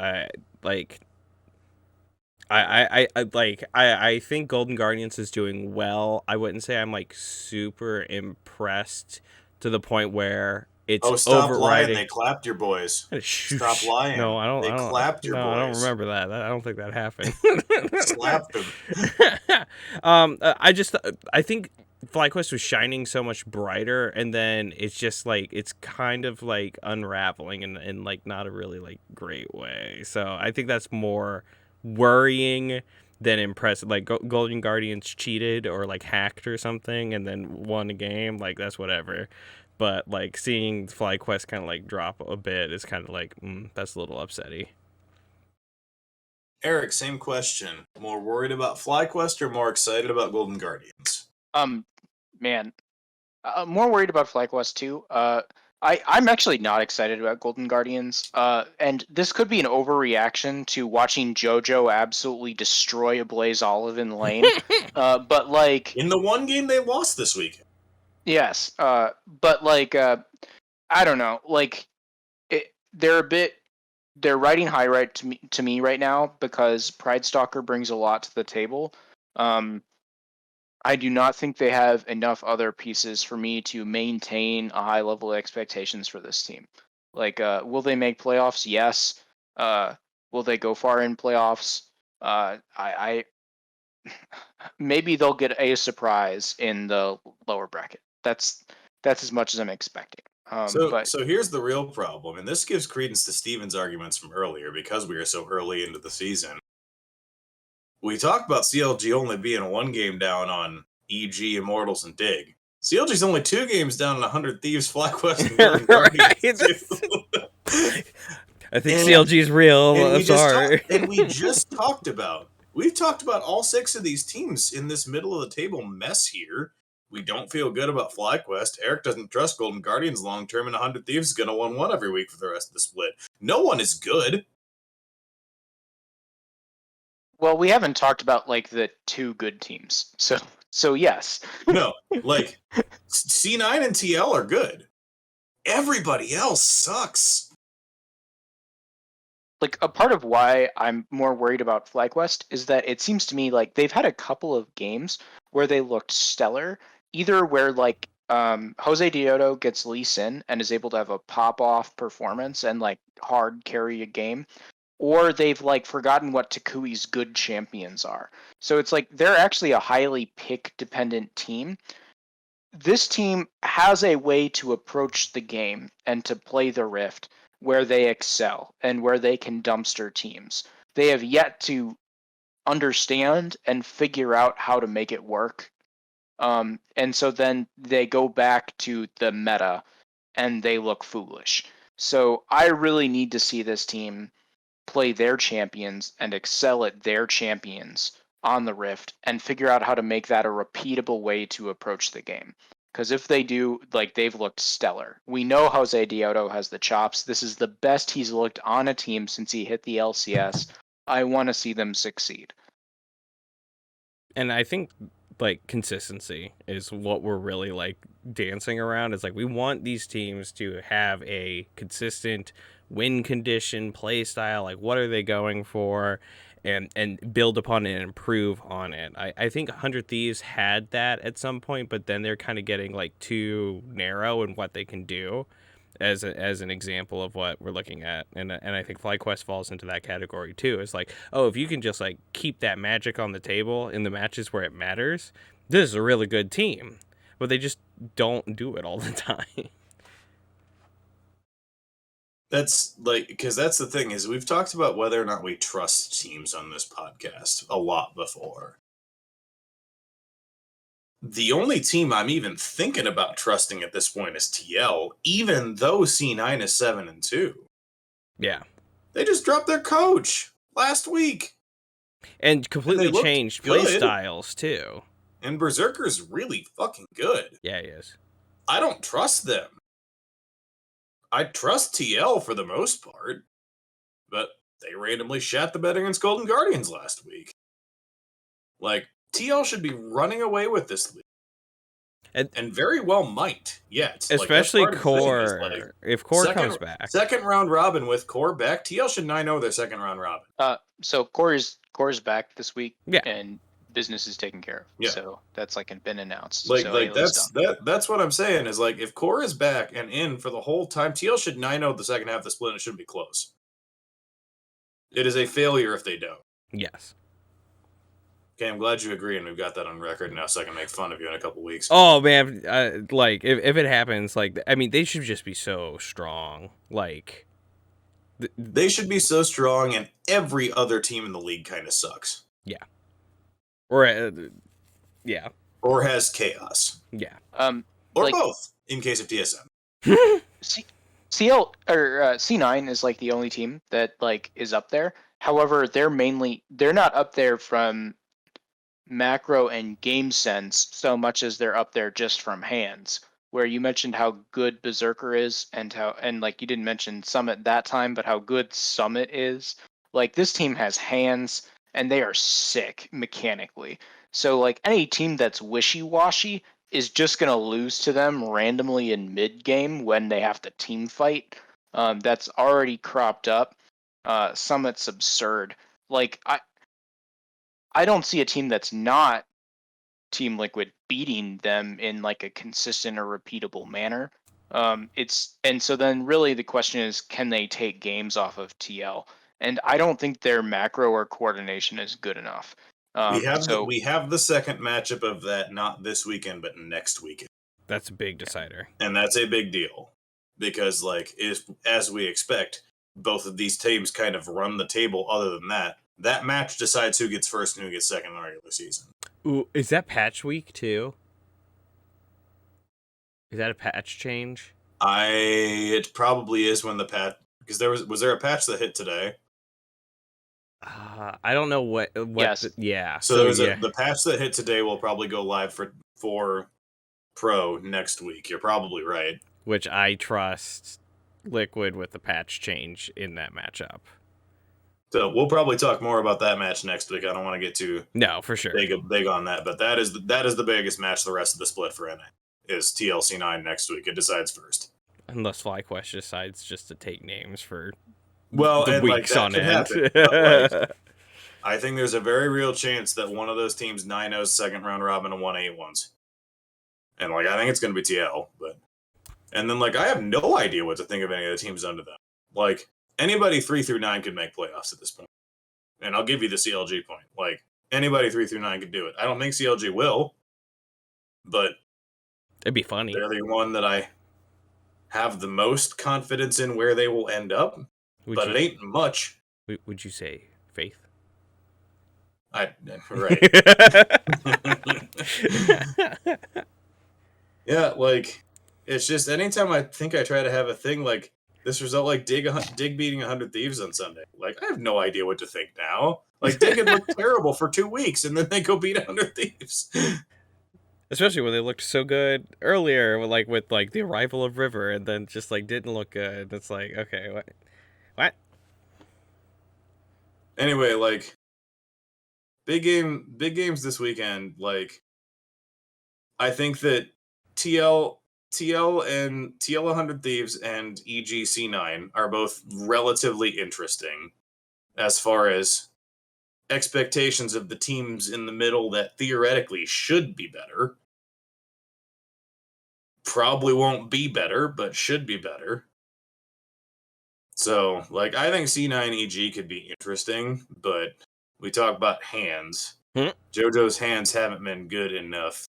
I think Golden Guardians is doing well. I wouldn't say I'm like super impressed to the point where it's Oh, stop lying! overriding. They clapped your boys. Stop Shoosh. lying! No, I don't. They I don't. clapped your No, I don't boys. remember that. I don't think that happened. Slapped them. I think FlyQuest was shining so much brighter, and then it's just like it's kind of like unraveling in like not a really like great way. So I think that's more worrying than impressive. Like Golden Guardians cheated or like hacked or something, and then won a game. Like that's whatever. But like seeing FlyQuest kind of like drop a bit is kind of like that's a little upsetty. Eric, same question. More worried about FlyQuest or more excited about Golden Guardians? Man, more worried about FlyQuest too. I'm actually not excited about Golden Guardians. And this could be an overreaction to watching JoJo absolutely destroy a Blaze Olive in lane. But like, In the one game they lost this week. yes. But like, I don't know. Like, they're riding high right to me right now because Pride Stalker brings a lot to the table. I do not think they have enough other pieces for me to maintain a high level of expectations for this team. Like, will they make playoffs? Yes. Will they go far in playoffs? I maybe they'll get a surprise in the lower bracket. That's as much as I'm expecting. But So here's the real problem, and this gives credence to Steven's arguments from earlier because we are so early into the season. We talked about CLG only being one game down on EG, Immortals, and Dig. CLG's only 2 games down on 100 Thieves, FlyQuest, and Golden Guardians. I think CLG's real. And I'm sorry. We've talked about all 6 of these teams in this middle of the table mess here. We don't feel good about FlyQuest. Eric doesn't trust Golden Guardians long term, and 100 Thieves is going to 1-1 every week for the rest of the split. No one is good. well, we haven't talked about like the 2 good teams. So yes. No, like C9 and TL are good. Everybody else sucks. Like, a part of why I'm more worried about FlyQuest is that it seems to me like they've had a couple of games where they looked stellar, either where like Jose Dioto gets Lee Sin and is able to have a pop off performance and like hard carry a game, or they've like forgotten what Takui's good champions are. So it's like they're actually a highly pick dependent team. This team has a way to approach the game and to play the Rift where they excel and where they can dumpster teams. They have yet to understand and figure out how to make it work. And so then they go back to the meta and they look foolish. So I really need to see this team play their champions and excel at their champions on the Rift and figure out how to make that a repeatable way to approach the game. Because if they do, like, they've looked stellar. We know Jose Dioto has the chops. This is the best he's looked on a team since he hit the LCS. I want to see them succeed. And I think like consistency is what we're really like dancing around. It's like we want these teams to have a consistent win condition, play style. Like what are they going for? And build upon it and improve on it. I think 100 Thieves had that at some point, but then they're kind of getting like too narrow in what they can do as an example of what we're looking at. And I think FlyQuest falls into that category too. It's like, oh, if you can just like keep that magic on the table in the matches where it matters, this is a really good team. But they just don't do it all the time. That's like, because that's the thing is we've talked about whether or not we trust teams on this podcast a lot before. The only team I'm even thinking about trusting at this point is TL, even though C9 is 7-2. Yeah. They just dropped their coach last week. And completely changed play styles too. And Berserker's really fucking good. Yeah, he is. I don't trust them. I trust TL for the most part, but they randomly shat the bed against Golden Guardians last week. Like, TL should be running away with this league. and very well might yet. Like, that's Especially part of the thing is, like, Core. If Core comes back. second round robin with Core back, TL should 9-0 their second round robin. So Core's back this week, Yeah. and business is taken care of. Yeah. So that's like been announced. Like, so like Haley's done. that's what I'm saying is, like, if Core is back and in for the whole time, TL should 9-0 the second half of the split, and it shouldn't be close. It is a failure if they don't. Yes. Okay, I'm glad you agree, and we've got that on record now, so I can make fun of you in a couple weeks. Oh man, like if it happens, like I mean, they should just be so strong. Like they should be so strong, and every other team in the league kind of sucks. Yeah. Or yeah. Or has chaos. Yeah. Or like, both, in case of TSM. CL or C9 is like the only team that like is up there. However, they're not up there from macro and game sense so much as they're up there just from hands. Where you mentioned how good Berserker is and like you didn't mention Summit that time, but how good Summit is. Like this team has hands and they are sick mechanically. So like any team that's wishy-washy is just gonna lose to them randomly in mid game when they have to team fight. That's already cropped up. Summit's absurd. Like I don't see a team that's not Team Liquid beating them in like a consistent or repeatable manner. So then really the question is, can they take games off of TL? And I don't think their macro or coordination is good enough. We have the second matchup of that, not this weekend, but next weekend. That's a big decider. And that's a big deal. Because, like, as we expect, both of these teams kind of run the table other than that. That match decides who gets first and who gets second in the regular season. Ooh, is that patch week too? Is that a patch change? It probably is when the patch, because was there a patch that hit today? I don't know what. Yes. Yeah. So the patch that hit today will probably go live for Pro next week. You're probably right. Which I trust Liquid with the patch change in that matchup. So we'll probably talk more about that match next week. I don't want to get too for sure big on that, but that is the biggest match the rest of the split for NA is TLC9 next week. It decides first. Unless FlyQuest decides just to take names for the weeks on end. I think there's a very real chance that one of those teams 9-0 second round robin and 1-8-1s. And like I think it's going to be TL, and then like I have no idea what to think of any of the teams under them. Like anybody 3 through 9 could make playoffs at this point. And I'll give you the CLG point. Like anybody 3 through 9 could do it. I don't think CLG will, but it'd be funny. They're the one that I have the most confidence in where they will end up, it ain't much. Would you say Faith? Right. Yeah, like it's just anytime I think I try to have a thing like this result, like Dig beating 100 Thieves on Sunday. Like I have no idea what to think now. Like Dig had looked terrible for 2 weeks, and then they go beat 100 Thieves. Especially when they looked so good earlier, with the arrival of River, and then just like didn't look good. It's like, okay, what? Anyway, like big games this weekend. Like I think that TL and TL 100 Thieves and EGC9 are both relatively interesting as far as expectations of the teams in the middle that theoretically should be better. Probably won't be better, but should be better. So, like, I think C9 EG could be interesting, but we talk about hands. JoJo's hands haven't been good enough,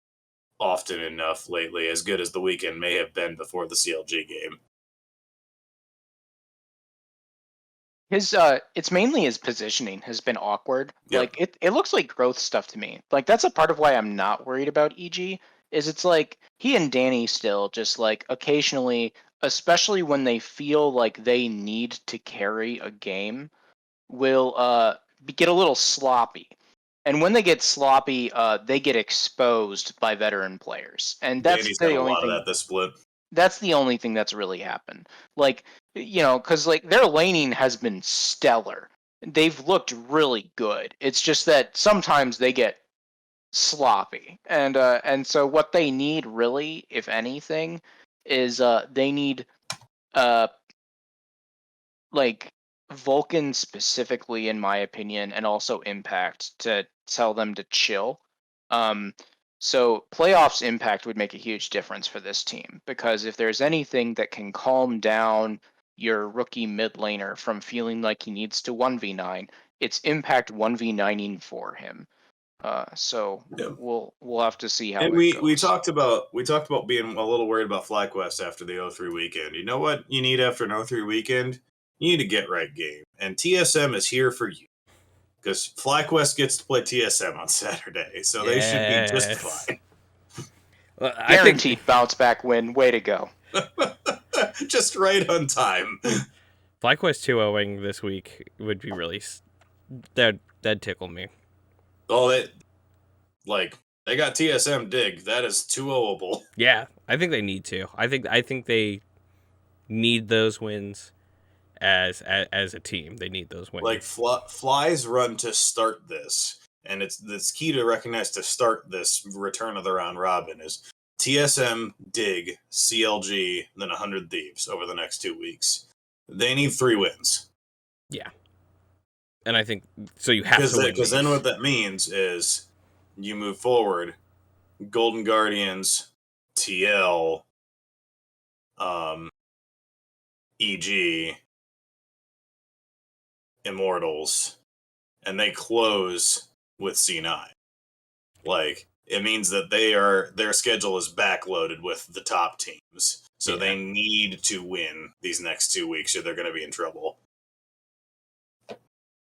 often enough lately, as good as the weekend may have been before the CLG game. It's mainly his positioning has been awkward. Yep. Like it looks like growth stuff to me. Like that's a part of why I'm not worried about EG. Is it's like he and Danny still just like occasionally, especially when they feel like they need to carry a game, will get a little sloppy. And when they get sloppy, they get exposed by veteran players, and that's Danny's the got only a lot thing. of that this split. That's the only thing that's really happened. Like, because like their laning has been stellar. They've looked really good. It's just that sometimes they get sloppy. And so what they need really, if anything, is they need like Vulcan specifically, in my opinion, and also Impact to tell them to chill. So playoffs Impact would make a huge difference for this team, because if there's anything that can calm down your rookie mid laner from feeling like he needs to 1v9, it's Impact 1v9ing for him. So Yeah. we'll have to see how And it we goes. talked about being a little worried about FlyQuest after the 03 weekend. You know what you need after an 03 weekend? You need a get right game, and TSM is here for you, because FlyQuest gets to play TSM on Saturday, so they should be just fine. Well, I Guaranteed think bounce back win. Way to go. Just right on time. FlyQuest 2-0ing this week would be really that'd tickle me. Oh, they got TSM dig. That is 2-0able. Yeah, I think they need to. I think they need those wins as a team. They need those wins. Like Fly's run to start this, and it's key to recognize to start this return of the round robin is TSM, dig, CLG, then 100 Thieves over the next 2 weeks. They need 3 wins. Yeah. And I think so. You have to win Because then what that means is you move forward. Golden Guardians, TL, EG, Immortals, and they close with C9. Like, it means that their schedule is backloaded with the top teams. So they need to win these next 2 weeks or they're going to be in trouble.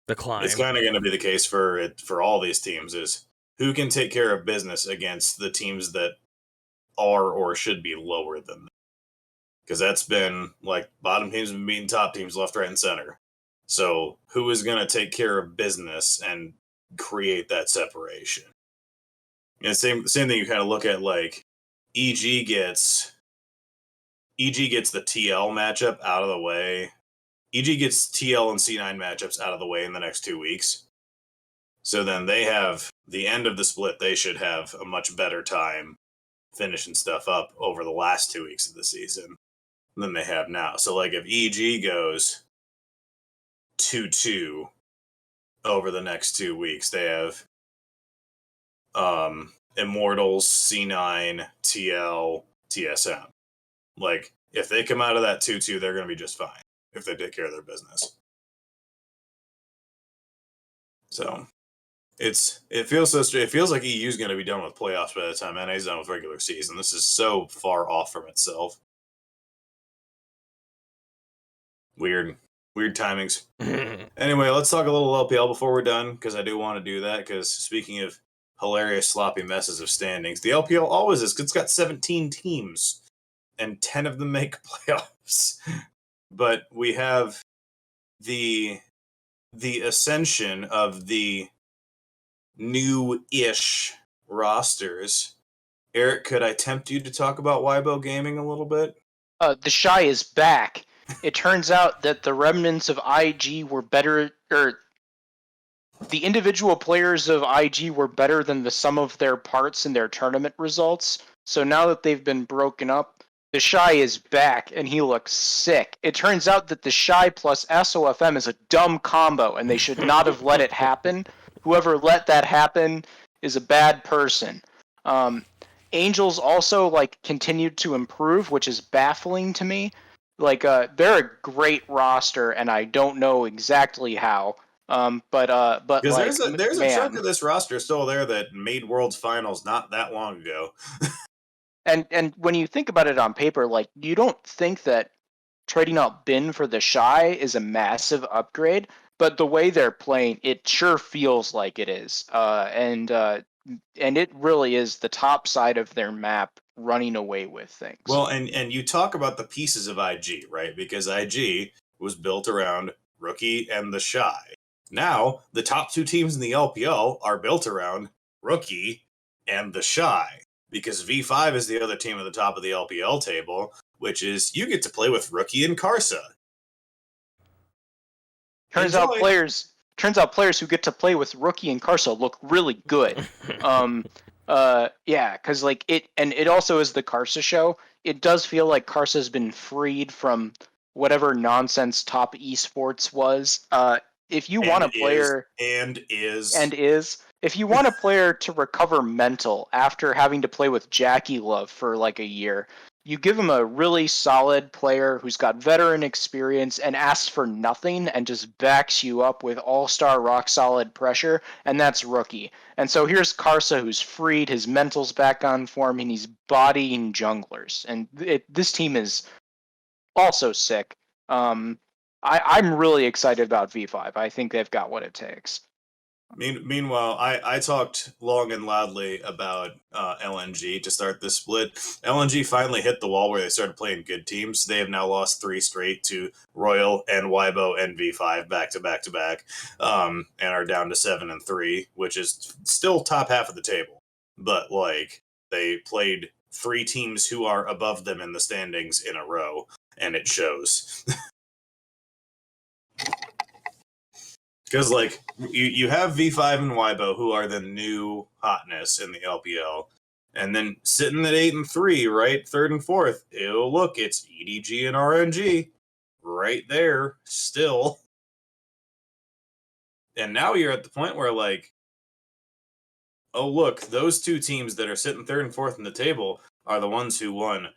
The climb. It's kind of going to be the case for all these teams is who can take care of business against the teams that are or should be lower than them. Because that's been, like, bottom teams have been beating top teams left, right, and center. So who is going to take care of business and create that separation? And same thing you kind of look at, like, EG gets the TL matchup out of the way. EG gets TL and C9 matchups out of the way in the next 2 weeks. So then they have the end of the split. They should have a much better time finishing stuff up over the last 2 weeks of the season than they have now. So, like, if EG goes 2-2 over the next 2 weeks, they have Immortals, C9, TL, TSM. Like, if they come out of that 2-2, they're going to be just fine if they take care of their business. So it feels so strange. It feels like EU's going to be done with playoffs by the time NA's done with regular season. This is so far off from itself. Weird timings. Anyway, let's talk a little LPL before we're done, because I do want to do that, because speaking of hilarious sloppy messes of standings, the LPL always is. It's got 17 teams, and 10 of them make playoffs. But we have the ascension of the new-ish rosters. Eric, could I tempt you to talk about Weibo Gaming a little bit? The Shy is back. It turns out that the remnants of IG were better, or the individual players of IG were better than the sum of their parts in their tournament results. So now that they've been broken up, the Shy is back, and he looks sick. It turns out that the Shy plus SOFM is a dumb combo, and they should not have let it happen. Whoever let that happen is a bad person. Angels also, like, continued to improve, which is baffling to me. Like, they're a great roster, and I don't know exactly how. But because like, there's man. a chunk of this roster still there that made Worlds Finals not that long ago. And when you think about it on paper, like, you don't think that trading out Bin for the Shy is a massive upgrade, but the way they're playing, it sure feels like it is. And it really is the top side of their map running away with things. Well, and you talk about the pieces of IG, right? Because IG was built around Rookie and the Shy. Now, the top 2 teams in the LPL are built around Rookie and the Shy. Because V5 is the other team at the top of the LPL table, which is you get to play with Rookie and Karsa. Turns out players turns out players who get to play with Rookie and Karsa look really good. Yeah, because like it also is the Karsa show. It does feel like Karsa's been freed from whatever nonsense top esports was. If you want a player and if you want a player to recover mental after having to play with Jackie Love for like a year, you give him a really solid player who's got veteran experience and asks for nothing and just backs you up with all-star rock solid pressure, and that's Rookie. And so here's Karsa, who's freed, his mental's back on form, and he's bodying junglers. And this team is also sick. I'm really excited about V5. I think they've got what it takes. Meanwhile, I talked long and loudly about LNG to start this split. LNG finally hit the wall where they started playing good teams. They have now lost 3 straight to Royal and Weibo and V5 back to back to back, and are down to 7-3, which is still top half of the table. But like they played 3 teams who are above them in the standings in a row, and it shows. Because, like, you have V5 and Weibo, who are the new hotness in the LPL. And then sitting at 8-3, right? 3rd and 4th. Ew, look, it's EDG and RNG. Right there, still. And now you're at the point where, like, oh, look, those 2 teams that are sitting 3rd and 4th in the table are the ones who won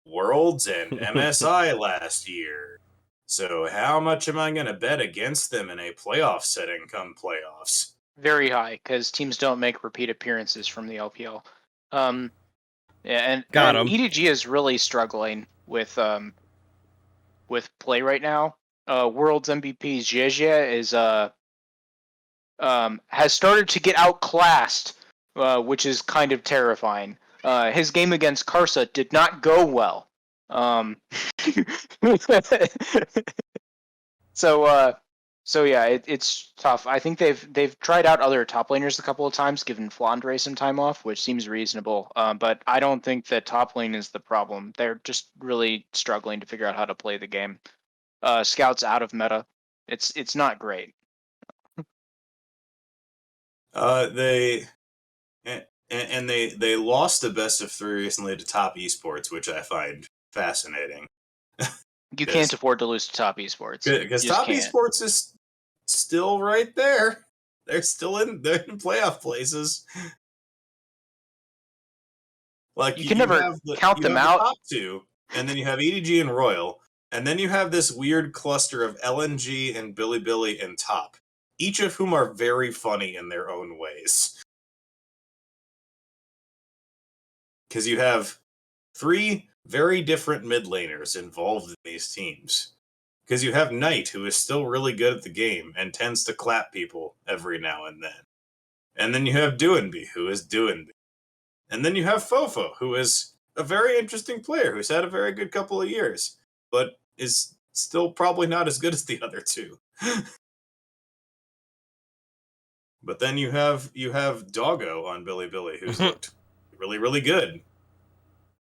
Worlds and MSI last year. So how much am I going to bet against them in a playoff setting come playoffs? Very high, because teams don't make repeat appearances from the LPL. Yeah, and EDG is really struggling with play right now. World's MVP Zhezhe is has started to get outclassed, which is kind of terrifying. His game against Karsa did not go well. So yeah, it's tough. I think they've tried out other top laners a couple of times, given Flandre some time off, which seems reasonable. But I don't think that top lane is the problem. They're just really struggling to figure out how to play the game. Scout's out of meta. It's not great. They lost the best of 3 recently to top eSports, which I find fascinating. You can't afford to lose to top eSports. Because top eSports is still right there. They're in playoff places. Like you can never count them out. The top 2, and then you have EDG and Royal, and then you have this weird cluster of LNG and Billy and top, each of whom are very funny in their own ways. Because you have 3 very different mid laners involved in these teams. Because you have Knight, who is still really good at the game and tends to clap people every now and then. And then you have Duenby, who is Duenby. And then you have Fofo, who is a very interesting player, who's had a very good couple of years, but is still probably not as good as the other 2. But then you have Doggo on Billy, who's looked really, really good.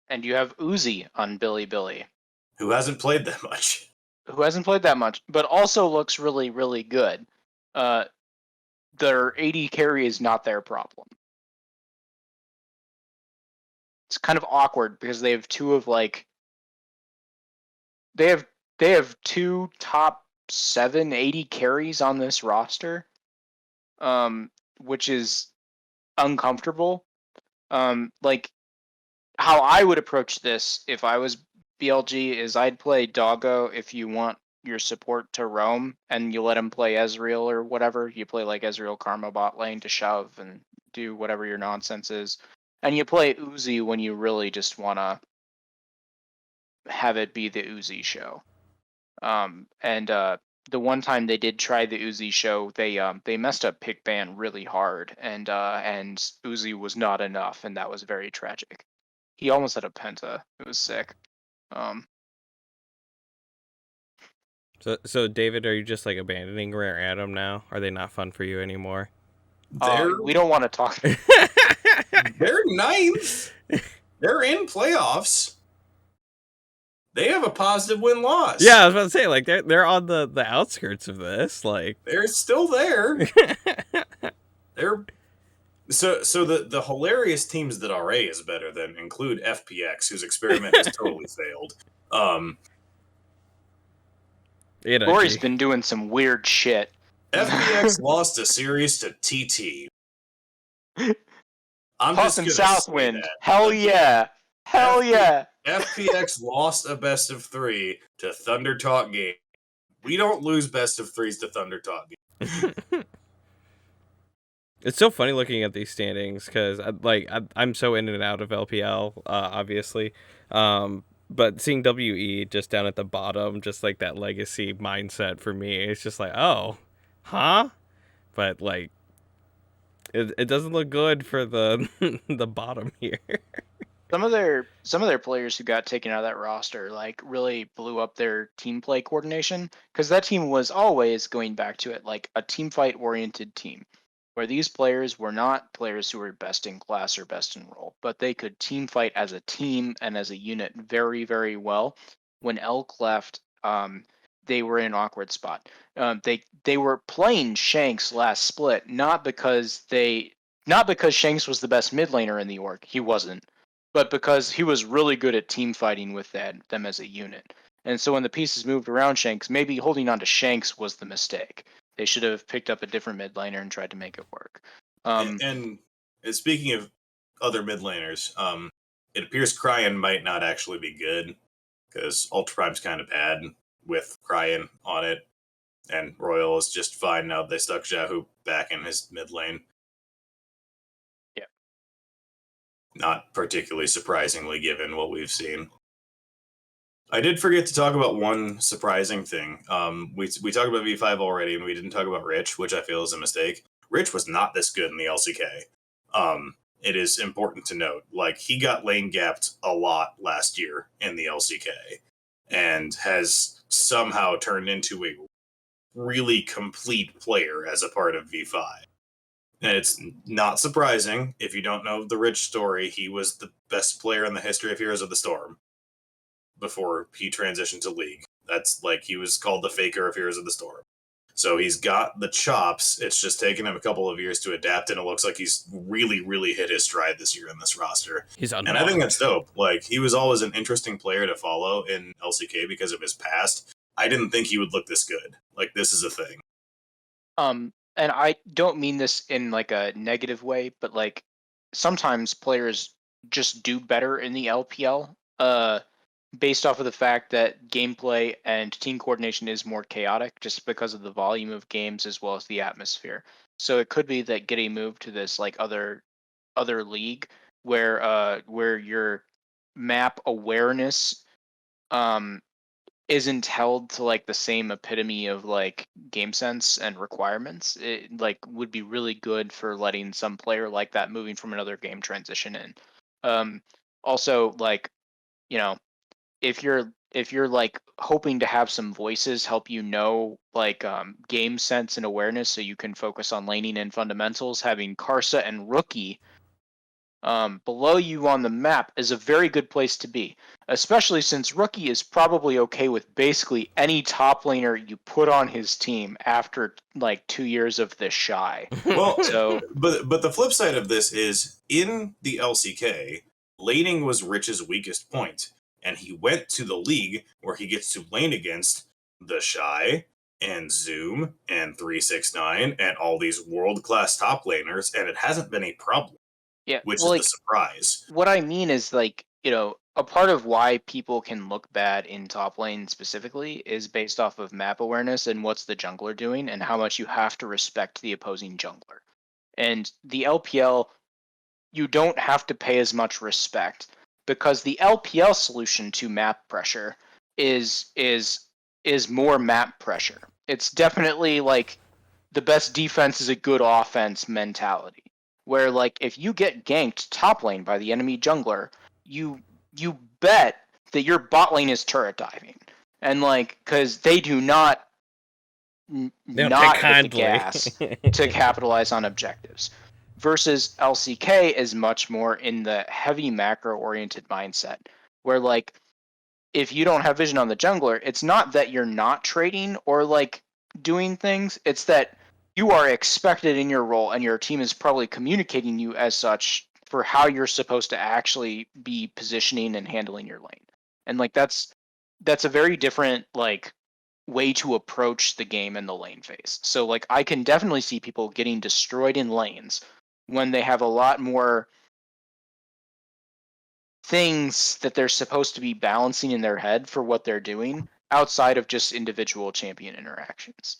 And you have Uzi on Billy. Who hasn't played that much. But also looks really, really good. Their AD carry is not their problem. It's kind of awkward because they have 2 of like... They have 2 top 7 AD carries on this roster, which is uncomfortable. Like, how I would approach this if I was BLG is I'd play Doggo if you want your support to roam, and you let him play Ezreal or whatever. You play like Ezreal Karma bot lane to shove and do whatever your nonsense is. And you play Uzi when you really just want to have it be the Uzi show. The one time they did try the Uzi show, they messed up pick ban really hard, and Uzi was not enough, and that was very tragic. He almost had a penta. It was sick. So David, are you just like abandoning Rare Atom now? Are they not fun for you anymore? We don't want to talk. They're ninth. They're in playoffs. They have a positive win-loss. Yeah, I was about to say, like, they're on the outskirts of this. Like, They're still there. They're so the hilarious teams that RA is better than include FPX, whose experiment has totally failed. Rory's been doing some weird shit. FPX lost a series to TT. I'm Puff just and gonna Southwind. say that. Hell yeah. Hell yeah. FPX lost a best of 3 to Thunder Talk Game. We don't lose best of 3s to Thunder Talk Game. It's so funny looking at these standings because I'm so in and out of LPL, obviously. But seeing WE just down at the bottom, just like that legacy mindset for me, it's just like, oh, huh? But like, it doesn't look good for the the bottom here. Some of their players who got taken out of that roster like really blew up their team play coordination, because that team was always, going back to it, like a team fight oriented team, where these players were not players who were best in class or best in role, but they could team fight as a team and as a unit very, very well. When Elk left, they were in an awkward spot. They were playing Shanks last split, not because Shanks was the best mid laner in the org. He wasn't, but because he was really good at team fighting with them as a unit. And so when the pieces moved around Shanks, maybe holding on to Shanks was the mistake. They should have picked up a different mid laner and tried to make it work. And speaking of other mid laners, it appears Cryan might not actually be good, because Ultra Prime's kind of bad with Cryan on it, and Royal is just fine now they stuck Jahu back in his mid lane. Yeah. Not particularly surprisingly given what we've seen. I did forget to talk about one surprising thing. We talked about V5 already, and we didn't talk about Rich, which I feel is a mistake. Rich was not this good in the LCK. It is important to note, like, he got lane gapped a lot last year in the LCK, and has somehow turned into a really complete player as a part of V5. And it's not surprising. If you don't know the Rich story, he was the best player in the history of Heroes of the Storm before he transitioned to League. That's like, he was called the Faker of Heroes of the Storm. So he's got the chops. It's just taken him a couple of years to adapt, and it looks like he's really, really hit his stride this year in this roster. He's unlocked. And I think that's dope. Like, he was always an interesting player to follow in LCK because of his past. I didn't think he would look this good. Like, this is a thing. And I don't mean this in like a negative way, but like sometimes players just do better in the LPL, based off of the fact that gameplay and team coordination is more chaotic just because of the volume of games as well as the atmosphere. So it could be that getting moved to this like other league where your map awareness isn't held to like the same epitome of like game sense and requirements. It like would be really good for letting some player like that moving from another game transition in. Also, like, you know, if you're like hoping to have some voices help you know like game sense and awareness so you can focus on laning and fundamentals, having Karsa and Rookie below you on the map is a very good place to be, especially since Rookie is probably okay with basically any top laner you put on his team after like 2 years of this shy. Well, So, but the flip side of this is, in the LCK, laning was Rich's weakest point, and he went to the League where he gets to lane against the Shy and Zoom and 369 and all these world-class top laners, and it hasn't been a problem. yeah, Which well, is like, the surprise. what I mean is, like, you know, a part of why people can look bad in top lane specifically is based off of map awareness and what's the jungler doing and how much you have to respect the opposing jungler. And the LPL, you don't have to pay as much respect because the LPL solution to map pressure is more map pressure. It's definitely like the best defense is a good offense mentality. Where like if you get ganked top lane by the enemy jungler, you bet that your bot lane is turret diving. And like, because they do not not hit the gas to capitalize on objectives. Versus LCK is much more in the heavy macro oriented mindset, where like if you don't have vision on the jungler, it's not that you're not trading or like doing things. It's that you are expected in your role, and your team is probably communicating you as such for how you're supposed to actually be positioning and handling your lane. And like that's a very different like way to approach the game in the lane phase. So like I can definitely see people getting destroyed in lanes when they have a lot more things that they're supposed to be balancing in their head for what they're doing outside of just individual champion interactions.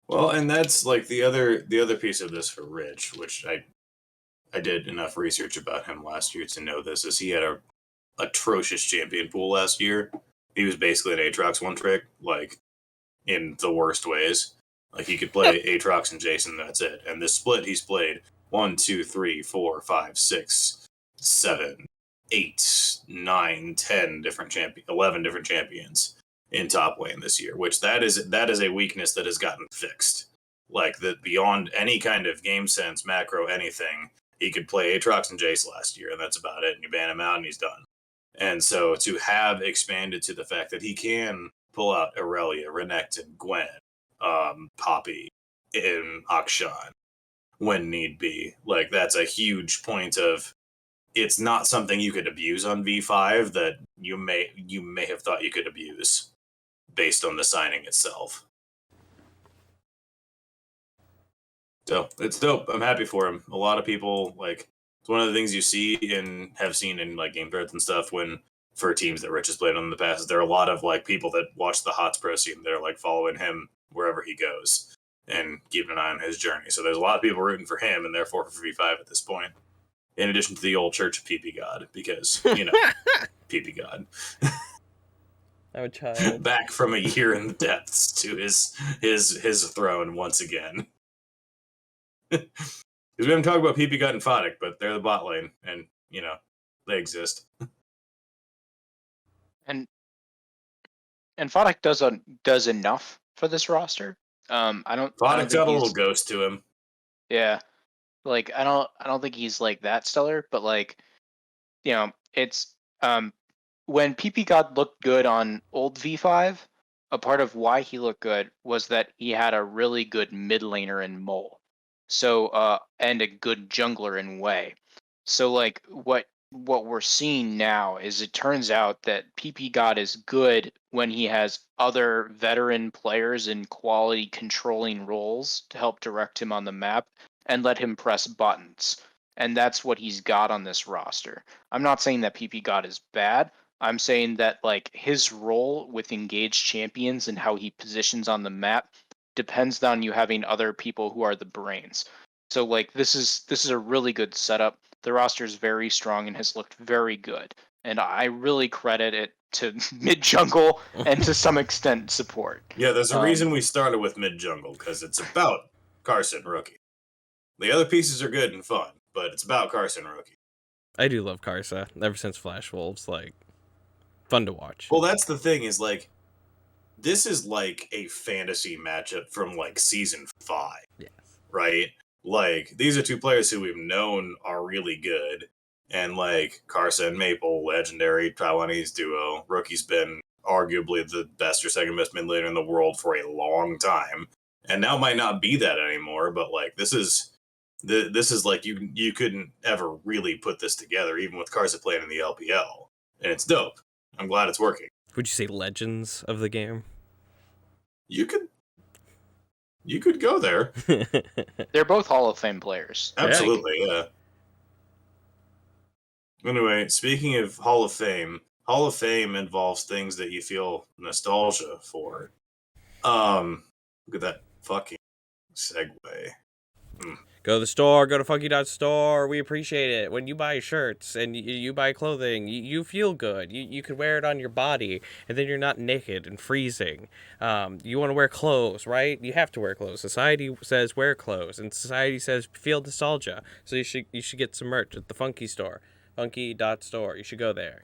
Well, and that's like the other piece of this for Rich, which I did enough research about him last year to know this, is he had a atrocious champion pool last year. He was basically an Aatrox one trick, like in the worst ways. Like he could play Aatrox and Jason, that's it. And this split he's played 1, 2, 3, 4, 5, 6, 7, 8, 9, 10 different 11 different champions in top lane this year, which that is a weakness that has gotten fixed. Like that beyond any kind of game sense, macro, anything, he could play Aatrox and Jace last year, and that's about it. And you ban him out, and he's done. And so to have expanded to the fact that he can pull out Aurelia, Renekton, Gwen, Poppy, and Akshan when need be, like that's a huge point of it's not something you could abuse on V5 that you may have thought you could abuse based on the signing itself. So it's dope. I'm happy for him. A lot of people like it's one of the things you see and have seen in like game threads and stuff when for teams that Rich has played on in the past. There are a lot of like people that watch the HOTS Pro scene. They're like following him wherever he goes and keeping an eye on his journey. So there's a lot of people rooting for him and therefore for V5 at this point. In addition to the old Church of PP God, because PP God. I'm a child. Back from a year in the depths to his throne once again. Because we haven't talked about PP God and Fodic, but they're the bot lane, and they exist. And Fodic does enough for this roster. Fodic's got a little ghost to him. Yeah, like I don't think he's like that stellar, but like it's when PP God looked good on old V5, a part of why he looked good was that he had a really good mid laner in Mole. So and a good jungler in Way. So like what we're seeing now is it turns out that PP God is good when he has other veteran players in quality controlling roles to help direct him on the map and let him press buttons. And that's what he's got on this roster. I'm not saying that PP God is bad. I'm saying that like his role with engaged champions and how he positions on the map depends on you having other people who are the brains. So like this is a really good setup. The roster is very strong and has looked very good. And I really credit it to mid jungle and to some extent support. Yeah, there's a reason we started with mid jungle, because it's about Carson Rookie. The other pieces are good and fun, but it's about Carson Rookie. I do love Karsa. Ever since Flash Wolves, like fun to watch. Well, that's the thing is like this is like a fantasy matchup from like season 5. Yes. Right? Like these are two players who we've known are really good. And like Karsa and Maple, legendary Taiwanese duo. Rookie's been arguably the best or second best mid laner in the world for a long time. And now might not be that anymore, but like this is like you couldn't ever really put this together, even with Karsa playing in the LPL. And it's dope. I'm glad it's working. Would you say legends of the game? You could go there. They're both Hall of Fame players. Absolutely, yeah. Anyway, speaking of Hall of Fame involves things that you feel nostalgia for. Look at that fucking segue. Go to the store, go to FNKY.store. We appreciate it. When you buy shirts and you buy clothing, you feel good. You could wear it on your body, and then you're not naked and freezing. You want to wear clothes, right? You have to wear clothes. Society says wear clothes, and society says feel nostalgia. So you should get some merch at the Funky store, FNKY.store. You should go there.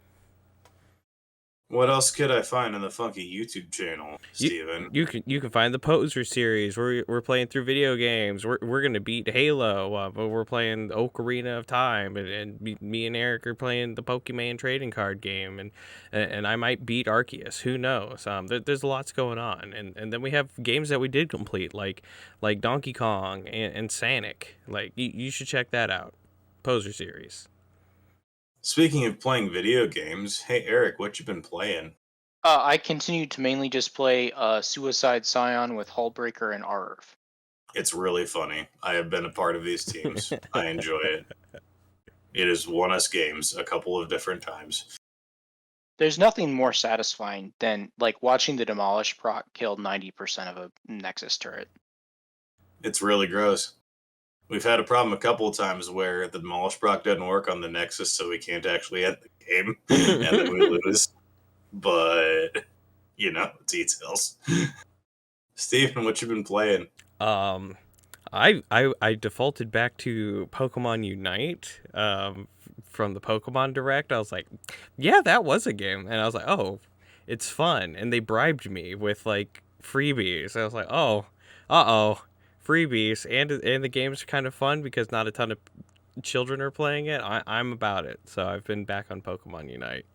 What else could I find on the Funky YouTube channel, Steven? You can find the Poser series. We're playing through video games. We're gonna beat Halo, but we're playing Ocarina of Time, and me and Eric are playing the Pokemon trading card game, and I might beat Arceus. Who knows? There's lots going on, and then we have games that we did complete, like Donkey Kong and Sonic. Like you should check that out. Poser series. Speaking of playing video games, hey Eric, what you been playing? I continue to mainly just play Suicide Scion with Hullbreaker and Arv. It's really funny. I have been a part of these teams. I enjoy it. It has won us games a couple of different times. There's nothing more satisfying than like watching the Demolish proc kill 90% of a Nexus turret. It's really gross. We've had a problem a couple of times where the Demolish proc doesn't work on the Nexus, so we can't actually end the game, and then we lose. But, details. Steven, what you been playing? I defaulted back to Pokemon Unite from the Pokemon Direct. I was like, yeah, that was a game. And I was like, oh, it's fun. And they bribed me with like freebies. I was like, oh, freebies. And the game's kind of fun because not a ton of children are playing it. I'm about it. So I've been back on Pokemon Unite.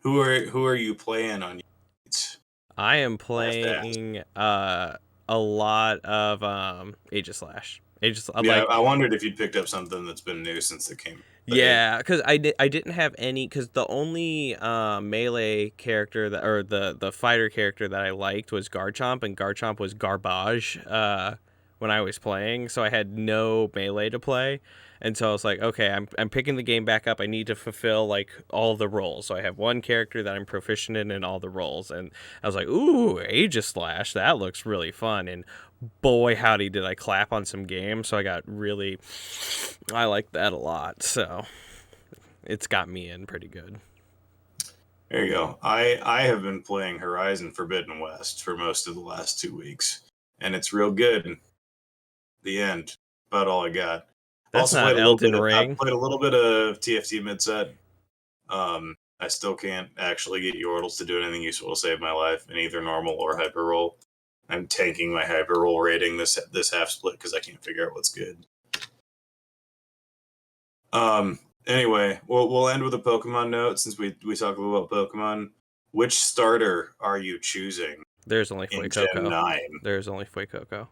Who are you playing on Unite? I am playing a lot of Aegislash. I wondered if you'd picked up something that's been new since it came. Yeah, because I didn't have any, because the only melee character or the fighter character that I liked was Garchomp, and Garchomp was garbage when I was playing, so I had no melee to play. And so I was like, okay, I'm picking the game back up. I need to fulfill like all the roles. So I have one character that I'm proficient in all the roles. And I was like, ooh, Aegislash, that looks really fun. And boy, howdy, did I clap on some games. So I like that a lot. So it's got me in pretty good. There you go. I have been playing Horizon Forbidden West for most of the last 2 weeks, and it's real good. The end. About all I got. That's not Elden Ring. I played a little bit of TFT mid-set. I still can't actually get Yordles to do anything useful to save my life in either normal or hyper roll. I'm tanking my hyper roll rating this half split because I can't figure out what's good. Anyway, we'll end with a Pokemon note since we talk about Pokemon. Which starter are you choosing? There's only Fuecoco. Gen 9? There's only Fuecoco.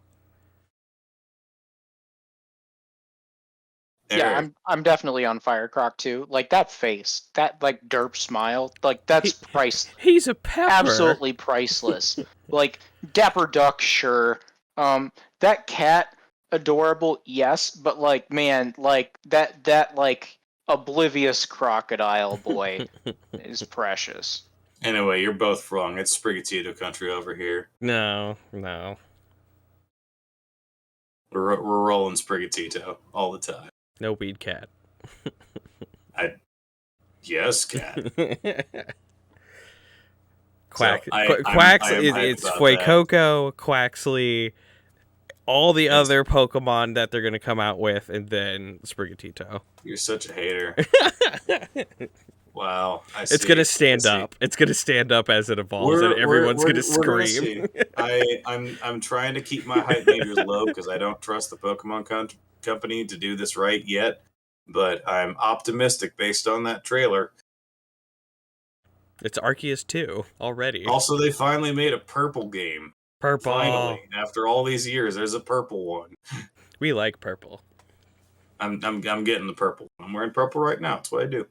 Yeah, I'm definitely on Firecroc too. Like that face, that like derp smile, like that's priceless. He's a pepper. Absolutely priceless. Like Dapper Duck, sure. That cat, adorable, yes, but like man, like that like oblivious crocodile boy is precious. Anyway, you're both wrong. It's Sprigatito country over here. No. We're rolling Sprigatito all the time. No weed cat. Yes, cat. It's Fuecoco, Quaxly, all the other Pokemon that they're going to come out with, and then Sprigatito. You're such a hater. Wow. It's going to stand up. It's going to stand up as it evolves, and everyone's going to scream. I'm trying to keep my hype meters low because I don't trust the Pokemon company to do this right yet, but I'm optimistic based on that trailer. It's Arceus 2 already. Also, they finally made a purple game. Purple. Finally, after all these years, there's a purple one. We like purple. I'm getting the purple. I'm wearing purple right now. That's what I do.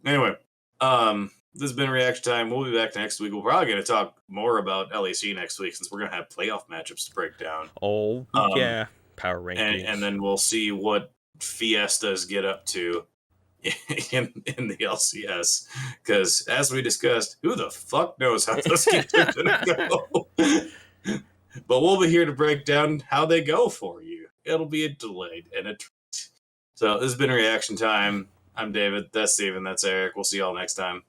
Anyway, this has been Reaction Time. We'll be back next week. We're probably going to talk more about LEC next week since we're going to have playoff matchups to break down. Oh, yeah. Power rankings. And then we'll see what Fiestas get up to in the LCS. Because, as we discussed, who the fuck knows how those games are going to go? But we'll be here to break down how they go for you. It'll be a delayed and a treat. So, this has been Reaction Time. I'm David. That's Steven. That's Eric. We'll see y'all next time.